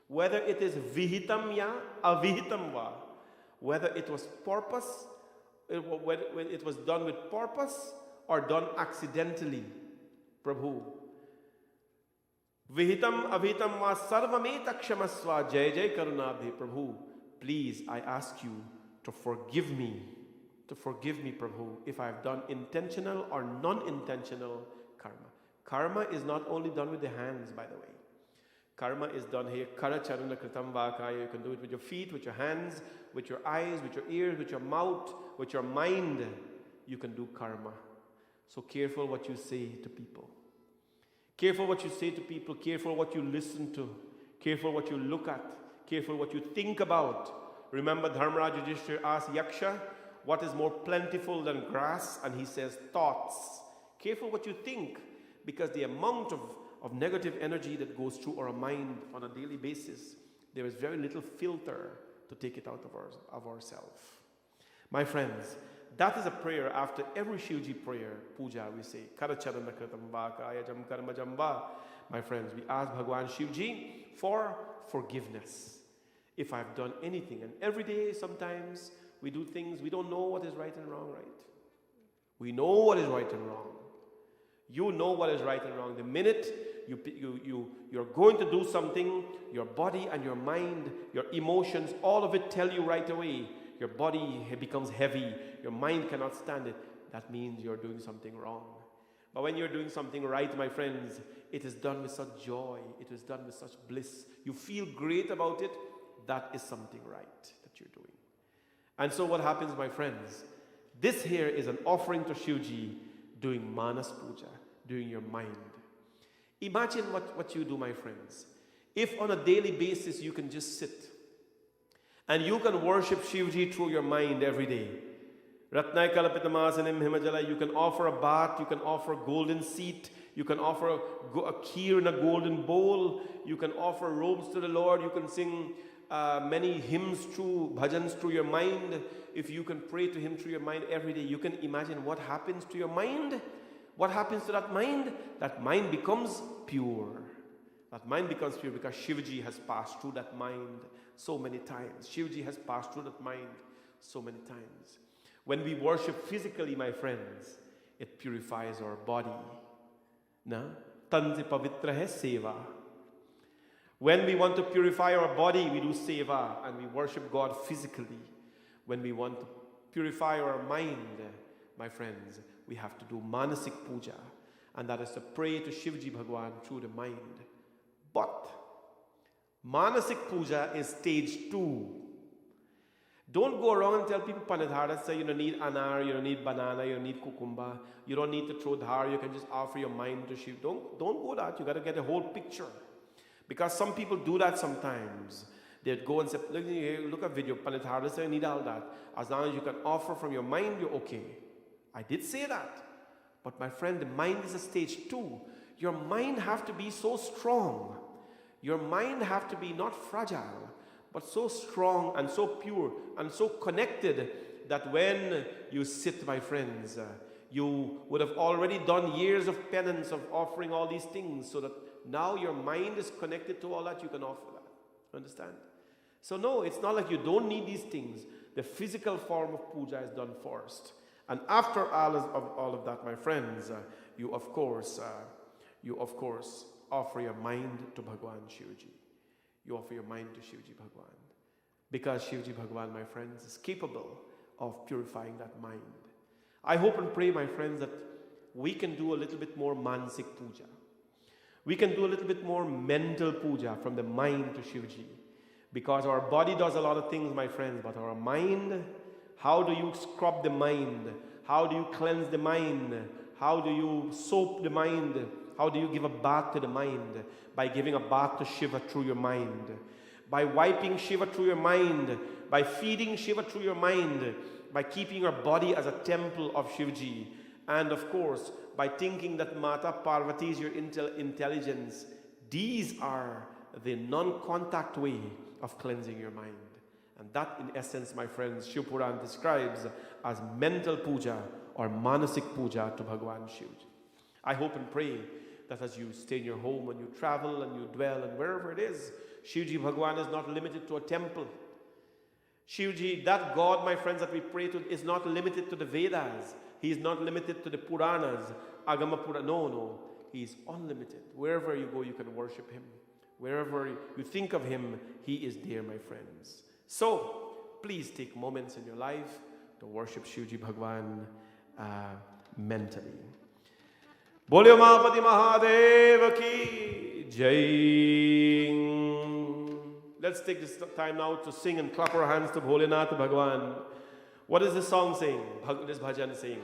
whether it is Vihitam ya, Avihitam va, whether it was purpose, whether it was done with purpose or done accidentally, Prabhu. Vihitam avihitam va sarvame takshamasva jai jai karunabhi. Prabhu, please, I ask you to forgive me, Prabhu, if I have done intentional or non-intentional karma. Karma is not only done with the hands, by the way. Karma is done here. Kara charana kritam vakaya. You can do it with your feet, with your hands, with your eyes, with your ears, with your mouth, with your mind. You can do karma. So careful what you say to people. Careful what you say to people. Careful what you listen to. Careful what you look at. Careful what you think about. Remember Dharmaraj Yudhishthira asked Yaksha, what is more plentiful than grass? And he says, thoughts. Careful what you think, because the amount of negative energy that goes through our mind on a daily basis, there is very little filter to take it out of ourselves. My friends, that is a prayer after every Shivji prayer, puja, we say, Karacharana Kritam Vakayajam Karmajam Va. My friends, we ask Bhagwan Shivji for forgiveness. If I've done anything, and every day sometimes we do things, we don't know what is right and wrong, right? We know what is right and wrong. You know what is right and wrong. The minute you're going to do something, your body and your mind, your emotions, all of it tell you right away. Your body becomes heavy. Your mind cannot stand it. That means you're doing something wrong. But when you're doing something right, my friends, it is done with such joy. It is done with such bliss. You feel great about it. That is something right that you're doing. And so what happens, my friends? This here is an offering to Shivji, doing Manas Puja, doing your mind. Imagine what you do, my friends. If on a daily basis you can just sit and you can worship Shivji through your mind every day. Ratnai Kalapitamasanim Himajala, you can offer a bath, you can offer a golden seat, you can offer a kheer in a golden bowl, you can offer robes to the Lord, you can sing many hymns through, bhajans through your mind. If you can pray to Him through your mind every day, you can imagine what happens to your mind. What happens to that mind? That mind becomes pure. That mind becomes pure because Shivji has passed through that mind so many times. Shivji has passed through that mind so many times. When we worship physically, my friends, it purifies our body. Na? Tanse pavitra hai seva. When we want to purify our body, we do seva and we worship God physically. When we want to purify our mind, my friends, we have to do Manasik Puja. And that is to pray to Shivji Bhagwan through the mind. But Manasik Puja is stage 2. Don't go around and tell people Panadhara, say you don't need anar, you don't need banana, you don't need kukumba, you don't need to throw dhar, you can just offer your mind to Shiv. Don't go that. You got to get a whole picture. Because some people do that sometimes. They'd go and say, look at video, Panadhara, say you need all that. As long as you can offer from your mind, you're okay. I did say that. But my friend, the mind is a stage 2. Your mind have to be so strong. Your mind have to be not fragile, but so strong and so pure and so connected that when you sit, my friends, you would have already done years of penance of offering all these things so that now your mind is connected to all that, you can offer that. Understand? So no, it's not like you don't need these things. The physical form of puja is done first. And after all of that, my friends, you of course offer your mind to Bhagwan Shivji. You offer your mind to Shivji Bhagwan. Because Shivji Bhagwan, my friends, is capable of purifying that mind. I hope and pray, my friends, that we can do a little bit more Mansik Puja. We can do a little bit more mental puja from the mind to Shivji. Because our body does a lot of things, my friends, but our mind, how do you scrub the mind? How do you cleanse the mind? How do you soap the mind? How do you give a bath to the mind? By giving a bath to Shiva through your mind. By wiping Shiva through your mind. By feeding Shiva through your mind. By keeping your body as a temple of Shivji. And of course, by thinking that Mata Parvati is your intelligence. These are the non-contact way of cleansing your mind. And that, in essence, my friends, Shiv Puran describes as mental puja or manasik puja to Bhagwan Shivji. I hope and pray that as you stay in your home and you travel and you dwell and wherever it is, Shivji Bhagwan is not limited to a temple. Shivji, that God, my friends, that we pray to is not limited to the Vedas. He is not limited to the Puranas, Agama Purana. No. He is unlimited. Wherever you go, you can worship Him. Wherever you think of Him, He is there, my friends. So, please take moments in your life to worship Shivji Bhagwan mentally. Bolyo Mahapati Mahadev ki Jai. Let's take this time now to sing and clap our hands to Bholenath Bhagwan. What is this song saying? This bhajan saying?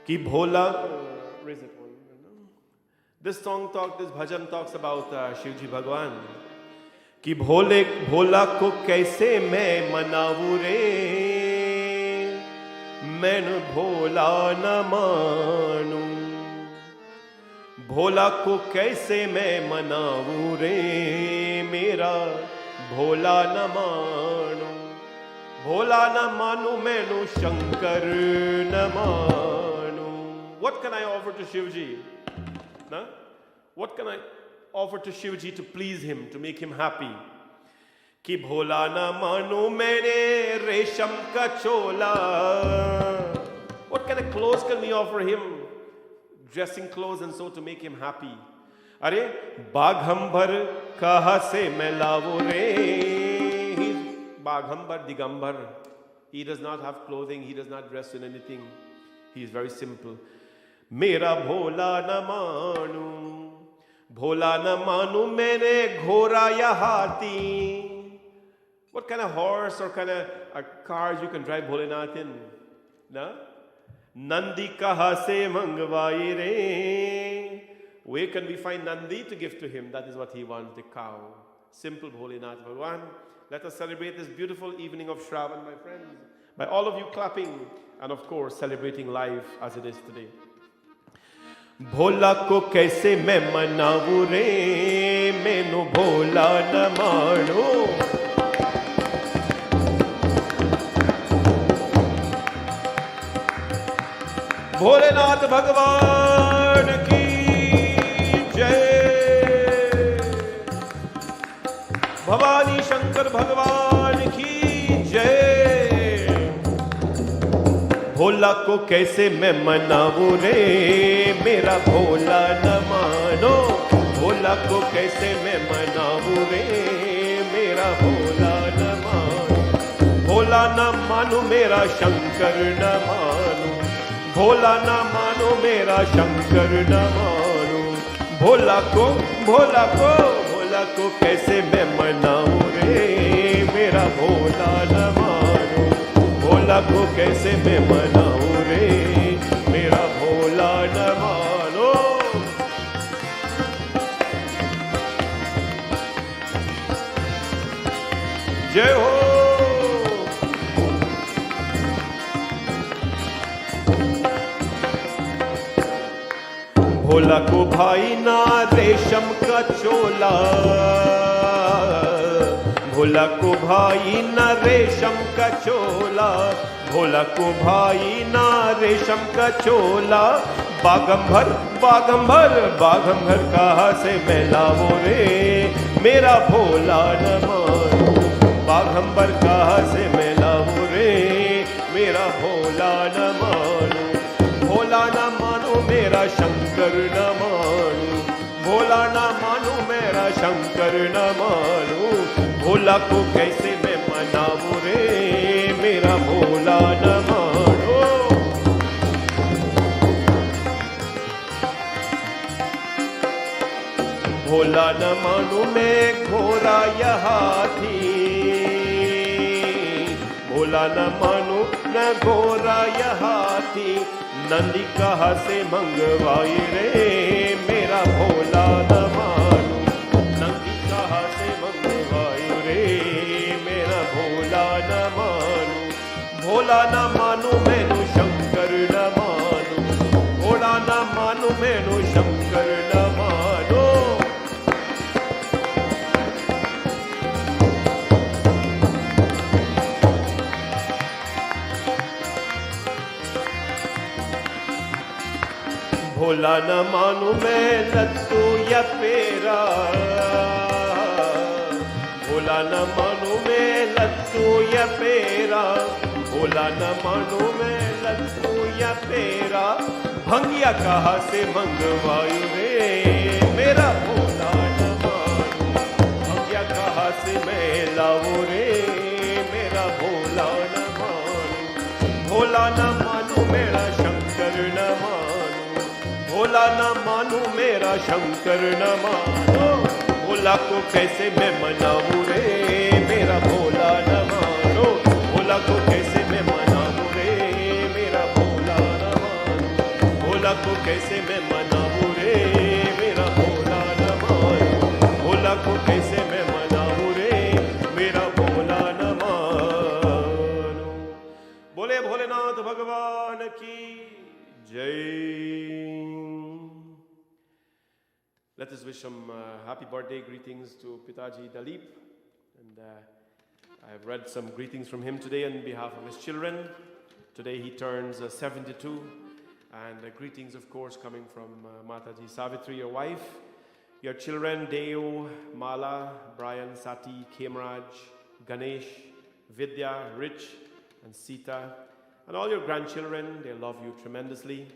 Ki Bhola. Raise it one. This bhajan talks about Shivji Bhagwan. Ki Bhola ko kaise main manavu re, main bhola na manu. Bhola ko kaise main manavu re, mera bhola na manu. भोला न मानू मैनू शंकर न मानू. What can I offer to Shivji? Na? What can I offer to Shivji to please him, to make him happy? कि भोला न मानू मैंने रेशम का चोला. What kind of clothes can we offer him? Dressing clothes and so to make him happy. अरे बाघंबर कहाँ से मैं लाऊं रे. He's बाघंबर Digambar. He does not have clothing. He does not dress in anything. He is very simple. मेरा भोला न मानू, भोला न मानू मैंने घोड़ा या हाथी. What kind of horse or kind of cars you can drive Bholenath in? Na? Nandi kaha se mangvai re. Where can we find Nandi to give to him? That is what he wants, the cow. Simple Bholenath Bhagwan. Let us celebrate this beautiful evening of Shraavan, my friends, by all of you clapping and of course celebrating life as it is today. भोला को कैसे मैं मनाऊं रे, मैनू भोला न मानो. भोलेनाथ भगवान की जय. भवानी शंकर भगवान की जय. भोला को कैसे मैं मनाऊं रे, मेरा भोला न मानो. भोला को कैसे मैं मनाऊं रे, मेरा भोला न मानो. भोला न मानो मेरा शंकर न मानो. भोला न मानो मेरा शंकर न मानो. भोला को भोला को भोला को कैसे मैं मनाऊं रे, मेरा भोला न मानो. भोला को कैसे मैं मनाऊं रे, मेरा भोला न मानो. जय हो. भोला को भाई ना रेशम का चोला. भोला को भाई ना रेशम का चोला. भोला को भाई ना रेशम का चोला. बागंबर बागंबर बागंबर कहाँ से मैं लाऊं रे, मेरा भोला न मानो. बागंबर कहाँ से मैं लाऊं रे, मेरा भोला न मानो. भोला न मानो मेरा शंकर न मानो. भोला न मानो मेरा शंकर न मानो. भोला को कैसे मैं मनाऊं रे, मेरा भोला न मानो. भोला न मानो मैं घोड़ा या हाथी. भोला न मानो न घोड़ा या हाथी. नंदी कहाँ से मंगवाई रे, मेरा भोला न मानो. नंदी कहाँ से मंगवाई रे, मेरा भोला न मानो. भोला न मानो मैनू शंकर न मानो. भोला न मानो मैनू शंकर न मानो. भोला न मानू मैं लत्तू या पेरा. भोला न मानू मैं लत्तू या पेरा. भोला न मानू मैं लत्तू या पेरा. भंगिया कहाँ से मंगवायू रे, मेरा भोला न मानू. भंगिया कहाँ से मैं लाऊं रे, मेरा भोला न मानू. भोला न मानू मेरा शंकर न मानू. भोला न मानू मेरा शंकर न मानो. भोला को कैसे मैं मनाऊं रे, मेरा भोला न मानो. भोला को कैसे मैं मनाऊं रे, मेरा भोला न मानो. भोला को कैसे मैं मनाऊं रे, मेरा भोला न मानो. भोला को कैसे मैं मनाऊं रे, मेरा भोला न मानो. बोले भोलेनाथ भगवान की जय. Let us wish some happy birthday greetings to Pitaji Dalip. And I have read some greetings from him today on behalf of his children. Today he turns 72. And greetings, of course, coming from Mataji Savitri, your wife, your children, Deo, Mala, Brian, Sati, Kemraj, Ganesh, Vidya, Rich, and Sita, and all your grandchildren. They love you tremendously.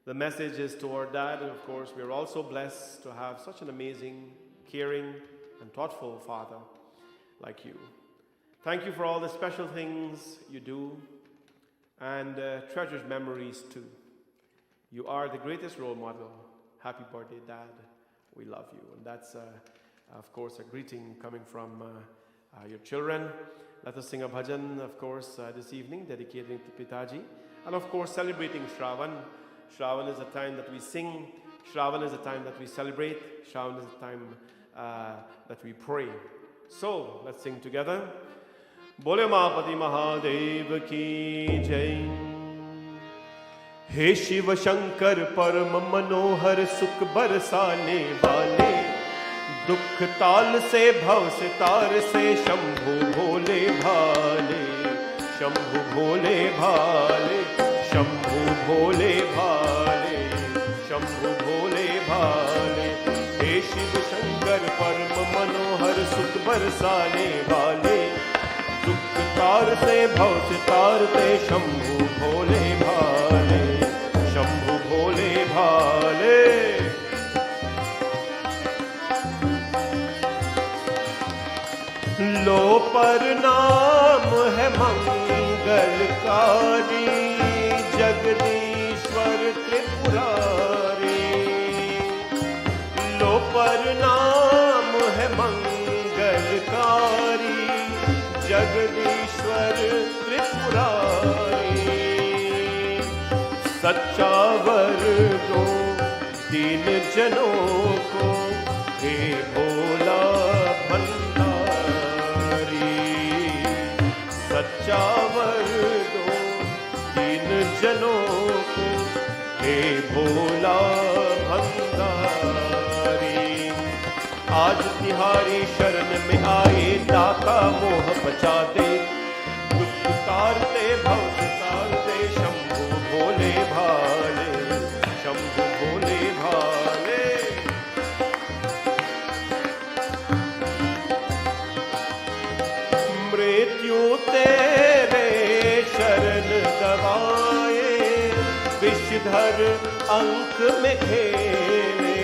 The message is to our dad, and of course, we are also blessed to have such an amazing, caring, and thoughtful father like you. Thank you for all the special things you do and treasured memories too. You are the greatest role model. Happy birthday, Dad. We love you. And that's, of course, a greeting coming from your children. Let us sing a bhajan, of course, this evening, dedicating to Pitaji. And, of course, celebrating Shraavan. Shraavan is a time that we sing. Shraavan is a time that we celebrate. Shraavan is a time that we pray. So, let's sing together. Bole Mahapati Mahadev ki jai. हे शिव शंकर परम मनोहर सुख बरसाने वाले, दुख ताल से भव से तार से शंभु भोले भाले, शंभु भोले भाले, शंभु भोले भाले, शंभु भोले भाले। हे शिव शंकर परम मनोहर सुख बरसाने वाले, दुख तार से भव से तार से शंभु भोले भाले, शंभु भोले भाले। लो पर नाम है मंगलकारी, जगदीश्वर त्रिपुरारी। लो पर नाम है मंगलकारी, जगदीश्वर त्रिपुरारी। सच्चा वर दो दीन जनों को, हे भोला भंडारी। सच्चा वर दो दीन जनों को, हे भोला भंडारी। आज तिहारी शरण में आए, दाता मोह बचा दे, दुख तारते भव तारते शंभु भोले भाले, शंभु भोले भाले। मृत्यु तेरे शरण गवाए, विषधर अंक में खेले।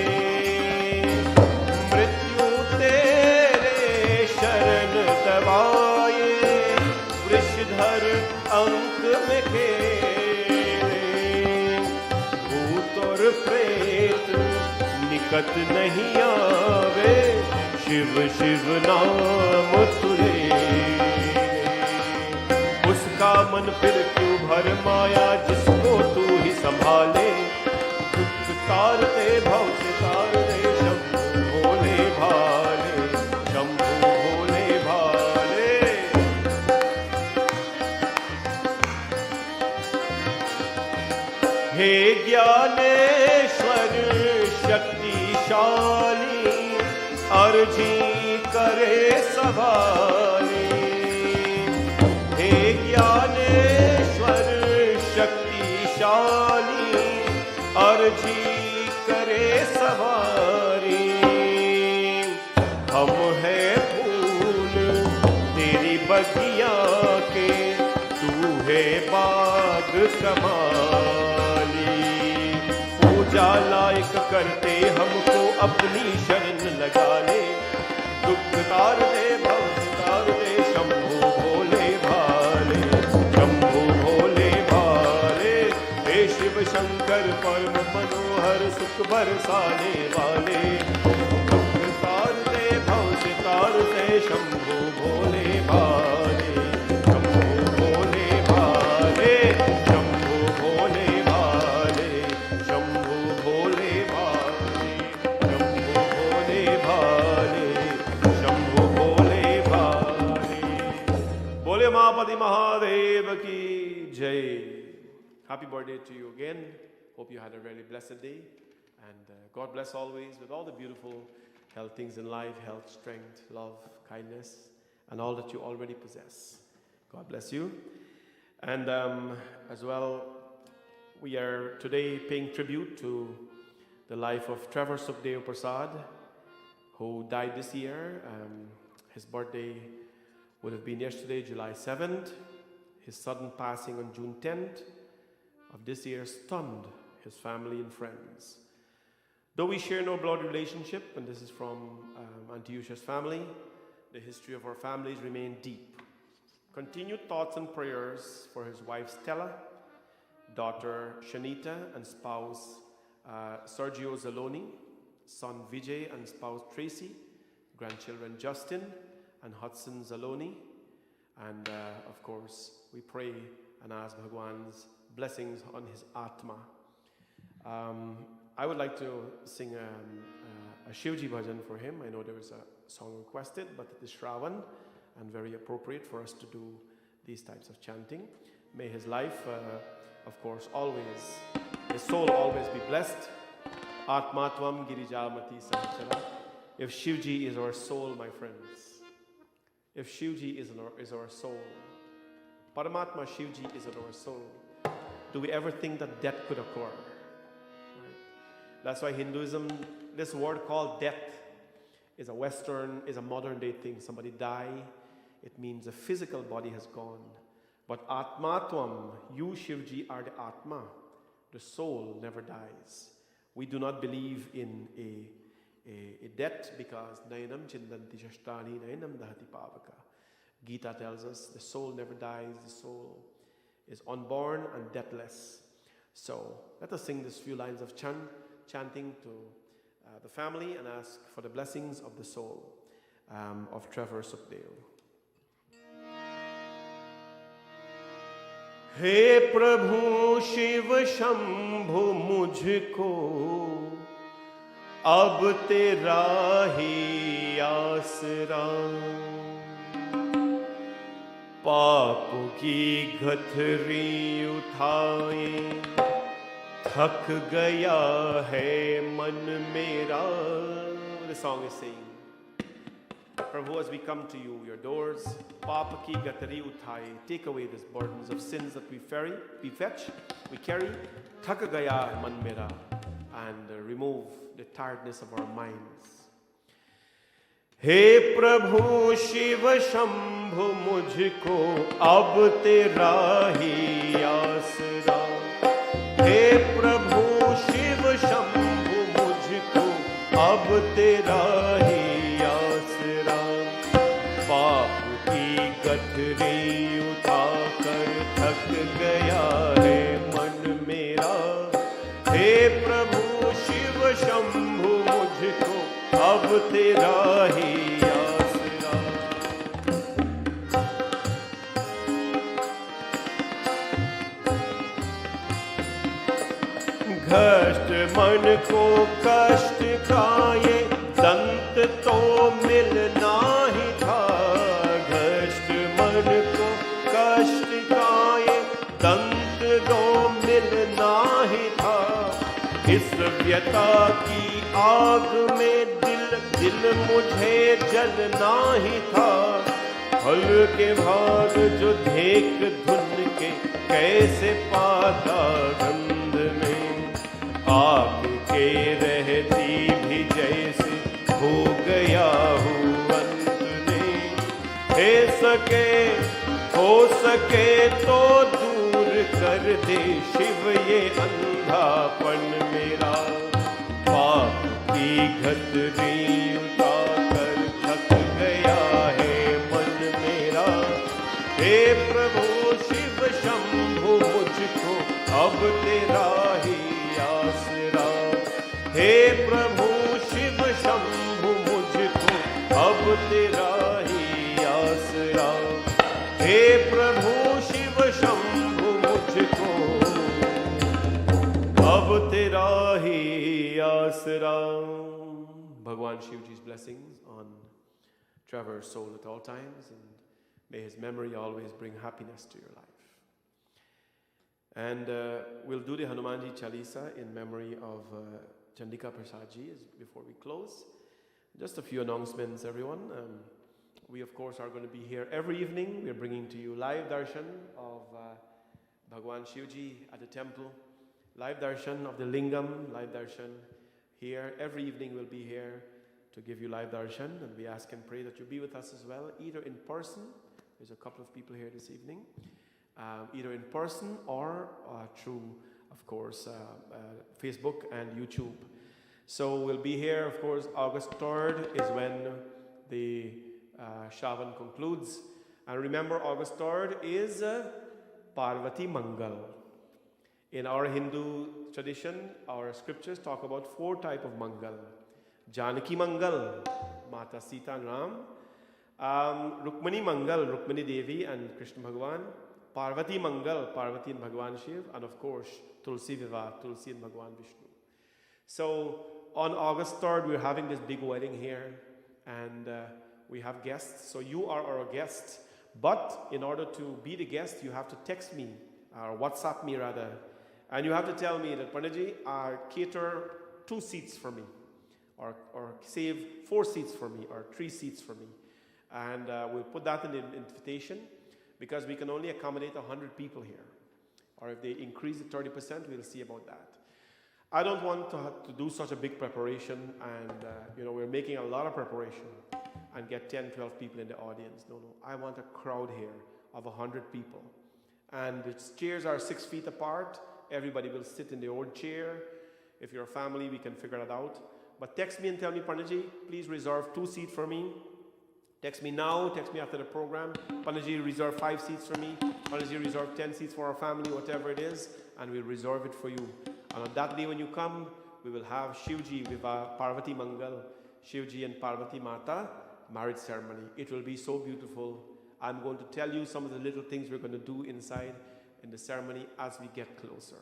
मृत्यु तेरे शरण गवाए, विषधर अंक में खेले। भूत और प्रेत निकट नहीं आवे, शिव शिव नाम तुरे। उसका मन फिर क्यों भर माया, जिसको तू ही संभाले। दुख तारते भव से तारते शंभु भोले भाले, शंभु भोले भाले। हे ज्ञानेश्वर शक्तिशाली, अर्जी करे सवाली। हे ज्ञानेश्वर शक्तिशाली, अर्जी करे सवारी। हम हैं फूल तेरी बगिया के, तू है बाग कमाली। पूजा लायक करते हमको अपनी शरण लगा ले, दुख तार दे भव तार दे शंभु भोले भाले, शंभु भोले भाले। हे शिव शंकर परम मनोहर सुख बरसाने वाले, दुख तार दे भव तार दे शंभु भोले भाले, शंभु भोले भाले, शंभु भोले भाले, शंभु भोले भाले, शंभु भोले भाले, शंभु भोले भाले। बोले महापति महादेव की जय। Happy birthday to you again. Hope you had a really blessed day. And God bless always with all the beautiful health things in life, health, strength, love, kindness. and all that you already possess. God bless you. And as well, we are today paying tribute to the life of Trevor Sukhdev Prasad, who died this year. His birthday would have been yesterday, July 7th. His sudden passing on June 10th of this year stunned his family and friends. Though we share no blood relationship, and this is from Auntie Yusha's family, the history of our families remain deep. Continued thoughts and prayers for his wife Stella, daughter Shanita and spouse Sergio Zaloni, son Vijay and spouse Tracy, grandchildren Justin and Hudson Zaloni, and of course we pray and ask Bhagwan's blessings on his Atma. I would like to sing a Shivji bhajan for him. I know there is a song requested, but it is Shraavan and very appropriate for us to do these types of chanting. May his life, of course, always, his soul always be blessed. Atmatvam Girijamati Sanchara. If Shivji is our soul, my friends, if Shivji is our soul, Paramatma Shivji is our soul, do we ever think that death could occur? Right? That's why Hinduism, this word called death, is a modern day thing. Somebody die, it means the physical body has gone. But Atmatvam, you Shivji are the Atma. The soul never dies. We do not believe in a death because Nayanam Chindanti Shashtani Nayanam Dahati Pavaka. Gita tells us the soul never dies, the soul is unborn and deathless. So let us sing this few lines of chanting to the family and ask for the blessings of the soul of Trevor Sukhdev. हे प्रभु शिव शंभु मुझको अब तेरा ही आसरा, पाप की गठरी उठाए थक गया है मन मेरा. The song is saying, Prabhu, as we come to you, your doors, Papa ki gatari uthai, take away these burdens of sins that we fetch, we carry, thak gaya hai man mera, and remove the tiredness of our minds. हे प्रभु शिव शंभु मुझको अब तेरा ही आसरा, हे प्रभु शिव शंभु मुझको अब तेरा ही आसरा, पाप की गठरी उठाकर थक गया है मन मेरा, हे प्रभु शिव शंभु मुझको अब तेरा ही आसरा. घष्ट मन को कष्ट का ये दंत तो मिलना ही था, घष्ट मन को कष्ट का ये दंत तो मिलना ही था, इस व्यथा की आग में दिल मुझे जलना ही था, फल के भाग जो देख धुन के कैसे पाता गंध में, आग के रहती भी जैसे हो गया हूँ अंत में, हो सके तो दूर कर दे शिव ये अंधापन मेरा, पाप की गठरी उठाकर थक गया है मन मेरा, हे प्रभु शिव शंभु मुझको अब तेरा ही आसरा, हे प्रभु शिव शंभु मुझको अब तेरा ही आसरा, हे प्रभु शिव शंभु मुझको अब तेरा ही आसरा. Bhagwan Shivji's blessings on Trevor's soul at all times, and may his memory always bring happiness to your life. And we'll do the Hanumanji Chalisa in memory of Chandika Prasadji before we close. Just a few announcements, everyone. We, of course, are going to be here every evening. We're bringing to you live darshan of Bhagwan Shivji at the temple, live darshan of the Lingam, live darshan here. Every evening we'll be here to give you live darshan, and we ask and pray that you be with us as well, either in person. There's a couple of people here this evening, either in person or through, of course, Facebook and YouTube. So we'll be here, of course. August 3rd is when the Shraavan concludes. And remember, August 3rd is Parvati Mangal. In our Hindu tradition, our scriptures talk about 4 types of Mangal. Janaki Mangal, Mata Sita and Ram. Rukmani Mangal, Rukmani Devi and Krishna Bhagwan. Parvati Mangal, Parvati and Bhagwan Shiv. And of course, Tulsi Vivaah, Tulsi and Bhagwan Vishnu. So on August 3rd, we're having this big wedding here. And we have guests. So you are our guests. But in order to be the guest, you have to text me, or WhatsApp me rather. And you have to tell me that, Panditji, cater 2 seats for me. Or save 4 seats for me, or 3 seats for me. And we'll put that in the invitation, because we can only accommodate 100 people here. Or if they increase it 30%, we'll see about that. I don't want to do such a big preparation, and we're making a lot of preparation, and get 10, 12 people in the audience. No. I want a crowd here of 100 people. And the chairs are 6 feet apart. Everybody will sit in their own chair. If you're a family, we can figure that out. But text me and tell me, Panditji, please reserve 2 seats for me. Text me now, text me after the program. Panditji, reserve 5 seats for me. Panditji, reserve 10 seats for our family, whatever it is, and we'll reserve it for you. And on that day when you come, we will have Shivji with Parvati Mangal, Shivji and Parvati Mata marriage ceremony. It will be so beautiful. I'm going to tell you some of the little things we're going to do inside in the ceremony as we get closer.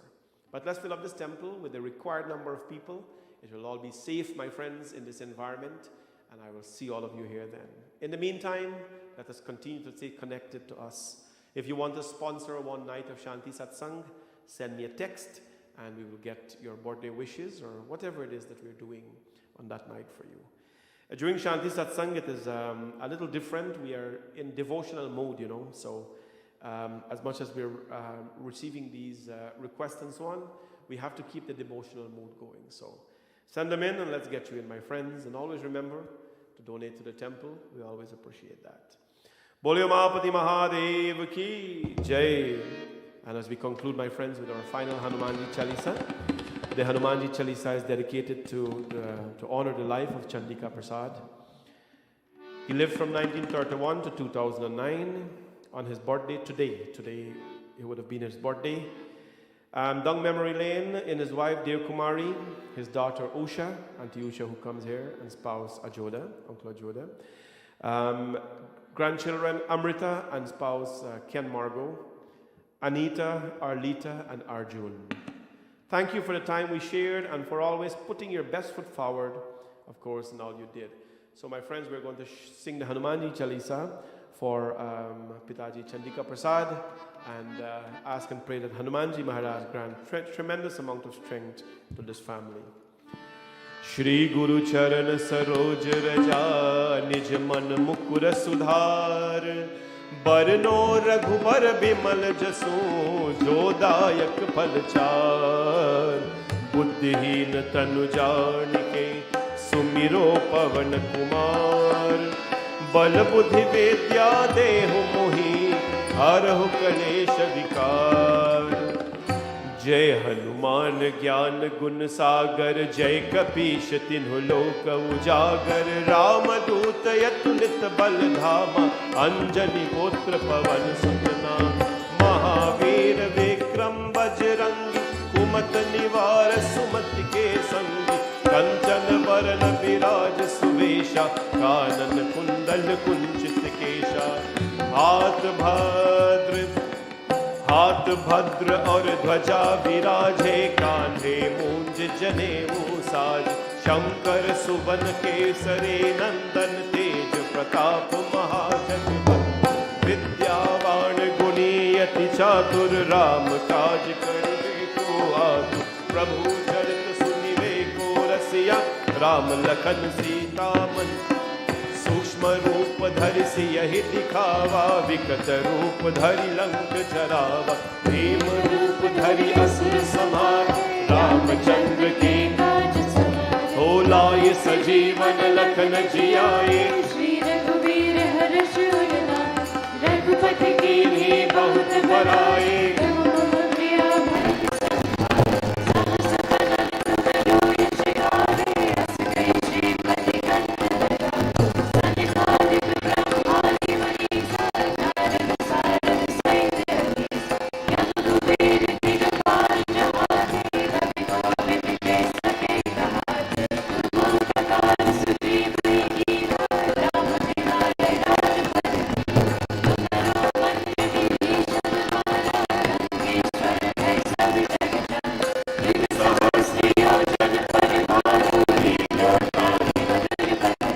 But let's fill up this temple with the required number of people. It will all be safe, my friends, in this environment, and I will see all of you here then. In the meantime, let us continue to stay connected to us. If you want to sponsor one night of Shanti Satsangh, send me a text, and we will get your birthday wishes or whatever it is that we're doing on that night for you. During Shanti Satsangh, it is a little different. We are in devotional mode, so as much as we're receiving these requests and so on, we have to keep the devotional mood going. So send them in and let's get you in, my friends. And always remember to donate to the temple. We always appreciate that. Bolyo Mahapati Mahadev ki Jai. And as we conclude, my friends, with our final Hanumanji Chalisa, the Hanumanji Chalisa is dedicated to honor the life of Chandika Prasad. He lived from 1931 to 2009. On his birthday today it would have been his birthday. Dung Memory Lane in his wife Dear Kumari, his daughter Usha, Auntie Usha who comes here, and spouse Ajoda, Uncle Ajoda. Grandchildren Amrita and spouse Ken Margot, Anita, Arlita and Arjun. Thank you for the time we shared and for always putting your best foot forward, of course, in all you did. So my friends, we're going to sing the Hanumanji Chalisa for Pitaji Chandika Prasad, and ask and pray that Hanumanji Maharaj grant tremendous amount of strength to this family. Shri Guru Charan Saroj Raja Nij Man Mukur Sudhar Barno Raghubar Bimal Jasu Jodayak Palchar Buddhihin Tanu Janike Sumiro Pavan Kumar Bal Buddhi Vedya Dehu Mohi Harahu Kalesha Vikar Jai Hanuman Gyan Gun Sagar Jai Kapish Tinhu Loka Ujagar Ramadut Yatulita Baldhama Anjani Potra Pavan Sutana Mahavir Vikram Bajrangi Kumat Nivar Sumati Ke Sangi Kanchan Varana Viraj Suvesha Kanan Kundal Kunchit Kesha हाथ भद्र और ध्वजा विराजे कान्हे मूंज जनेऊ साज शंकर सुवन केसरी नंदन तेज प्रताप महाजगवंदन विद्यावान गुणी अति चातुर राम काज करबे को आतुर प्रभु चरित सुनिबे को रसिया राम लखन सीता मन सूक्ष्म रूप धरि सियहि दिखावा, विकट रूप धरि लंक जरावा। भीम रूप धरि असुर संहार, रामचंद्र के काज सवार। हो लाए सजीवन लखन जियाए, श्री रघुवीर हर्ष उर लाए। रघुपति कीन्ही बहुत बड़ाई, तुम मम प्रिय भरत सहस कनन तुम यश गावे। अस कहि श्रीपति कंठ लगावे। सनकादिक ब्रह्मादि मनीषा, नारद सारद सहित अहीसा। यम कुबेर दिगपाल जहाते, कवि कोविद कह सके कहाते। तुम उपकार सुग्रीव ही कीन्हा, राम तिहारे राजपद दीन्हा। सुंदरो मंत्र विभीषण माना, लंकेश्वर भय सब जग जाना। युग सहस्र योजन परिभाषा, लील्यो ताहि मधुर कथा।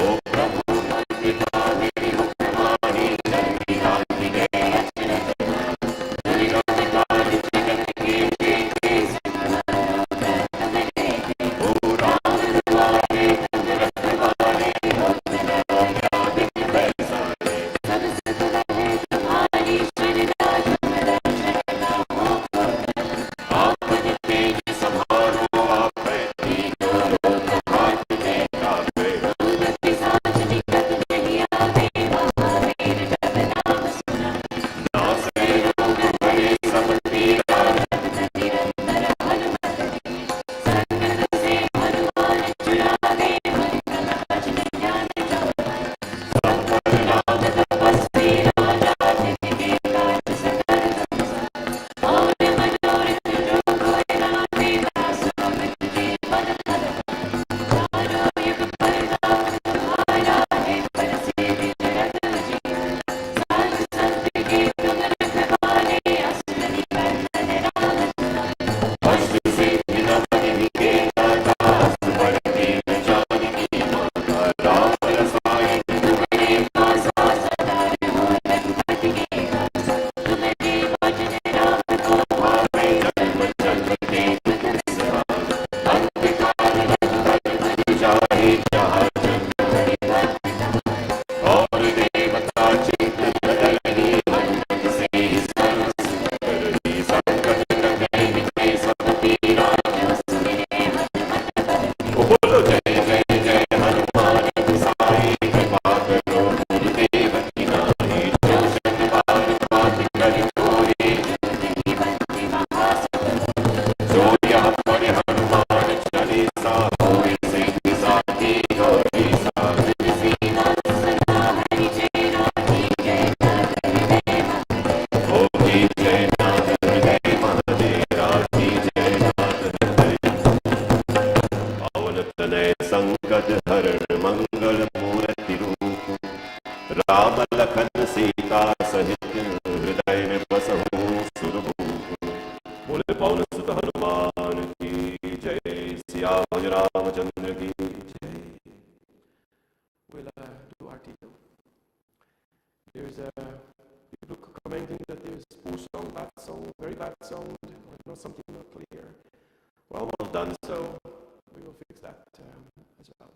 ओ प्रभु मुद्रिका मेरी हुक्मानी, जल्दी राखी गए अचरज मानी। दुर्गम काज जगत के जेते, संहारो करत मेरे देते। ओ राम दुआरे तुम रखवारे, अपना व्याधिक पैसारे। सब सुख लहे तुम्हारी शरण, तुम रक्षक हो को डरना। आपन तेज समारो आपै, तीनों लोक हाथ में कापै। तुरंत साँझ निकट नहीं आवे, महावीर जब नाम सुनावे। नासै रोग हरे सब पीरा, जपत निरंतर हनुमत बीरा। संकट से हनुमान छुड़ावे, मन क्रम भजन ध्यान जो लाए। सब पर राम तपस्वी राजा, जिनके काज सकल तुम साजा। और मनोरथ जो कोई लावे, दास अमित जीवन फल पाए। चारों युग प्रताप तुम्हारा है, प्रसिद्ध जगत अजीरा। साध संत के तुम रखवाले, असुर निकंदन राम दुलारे। अष्ट सिद्धि नव निधि के दाता, असवर दीन जानकी माता। राम रसायन तुम्हारे पासा, सदा रहो रघुपति के दासा। तुम्हारे भजन राम को भावे, जन्म जन्म के दुख बिसरावे। अंत काल रघुपति पुर जाए, जहाँ जन्म हरि भक्त कहाए। और देवता चित्त बदलहि, हनुमत से सर्व सुख करहि। संकट कटे मिटे सब पीरा, जो सुमिरै हनुमत बल। बोलो जय जय जय हनुमान गोसाई, कृपा करो गुरुदेव की नाई। जो शत बार पाठ कर कोई, जुगति बंदी महासुख। जो यह पढ़े हनुमान चालीसा, होय सिद्धि साखी गौरीसा। तुम सीना सदा हरि चेरा, की जय नाथ हृदय महादेव। ओ की जय नाथ हृदय महादेवा, की जय नाथ हृदय। पवन तनय संकट हरण, मंगल मूर्ति रूप। राम लखन सीता सहित, हृदय में बसहु सुरभूप। बोले पवन सुत हनुमान की जय, सियावर रामचंद्र की जय। We'll do our tea. There's people commenting that there's poor song, bad song, very bad sound, or something not clear. We're almost done, so we will fix that as well.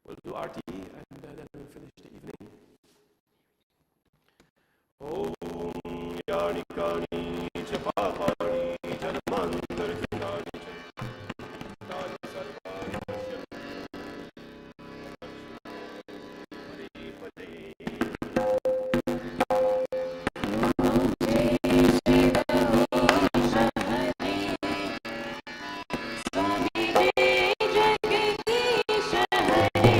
We'll do our tea and then we'll finish the evening. Om Yani Kani Chapapani Janmandar Kinani Kani Sarvani स्वामी जय जगदीश हरे।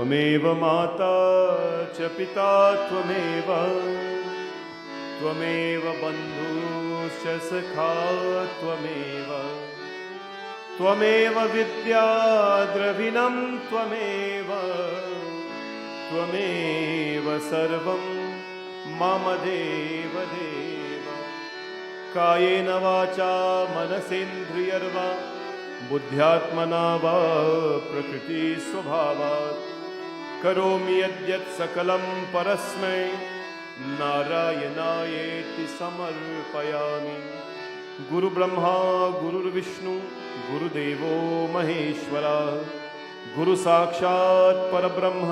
त्वमेव माता च पिता त्वमेव त्वमेव बन्धुश्च सखा त्वमेव त्वमेव विद्या द्रविणं त्वमेव त्वमेव सर्वं मम देव देव कायेन वाचा मनसेन्द्रियर्वा बुद्ध्यात्मना वा प्रकृतिस्वभावात् करोमि यद्यत् सकलं परस्मै नारायणायेति समर्पयामि। गुरुब्रह्मा गुरुर्विष्णु गुरुदेवो महेश्वरा गुरु साक्षात् परब्रह्म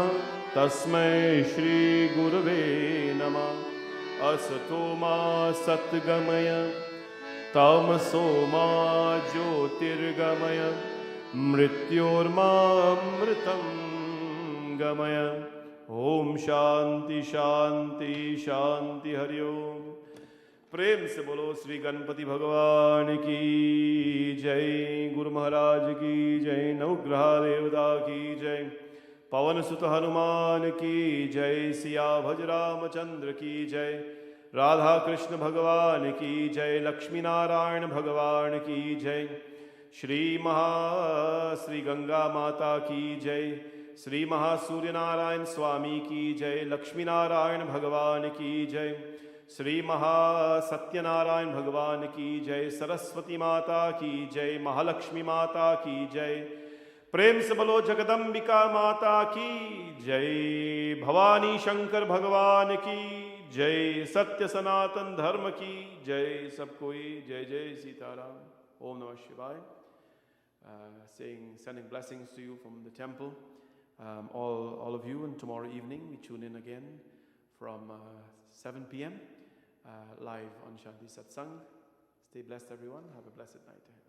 तस्मै श्री गुरुवे नमः। असतो मा सद्गमय तामसो मा ज्योतिर्गमय मृत्योर्मामृतं गमय। ओम शांति शांति शांति हरि ओम। प्रेम से बोलो श्री गणपति भगवान की जय, गुरु महाराज की जय, नवग्रह देवता की जय, पवन सुत हनुमान की जय, सिया भज रामचंद्र की जय, राधा कृष्ण भगवान की जय, लक्ष्मी नारायण भगवान की जय, श्री गंगा माता की जय, श्री महासूर्य नारायण स्वामी की जय, लक्ष्मी नारायण भगवान की जय, श्री महासत्यनारायण भगवान की जय, सरस्वती माता की जय, महालक्ष्मी माता की जय। प्रेम से बोलो जगदम्बिका माता की जय, भवानी शंकर भगवान की जय, सत्य सनातन धर्म की जय। सब कोई जय जय सीताराम। ओम नमः शिवाय। Sending blessings to you from the temple, all of you, and tomorrow evening we tune in again from 7 p.m. Live on Shanti Satsangh. Stay blessed everyone, have a blessed night ahead.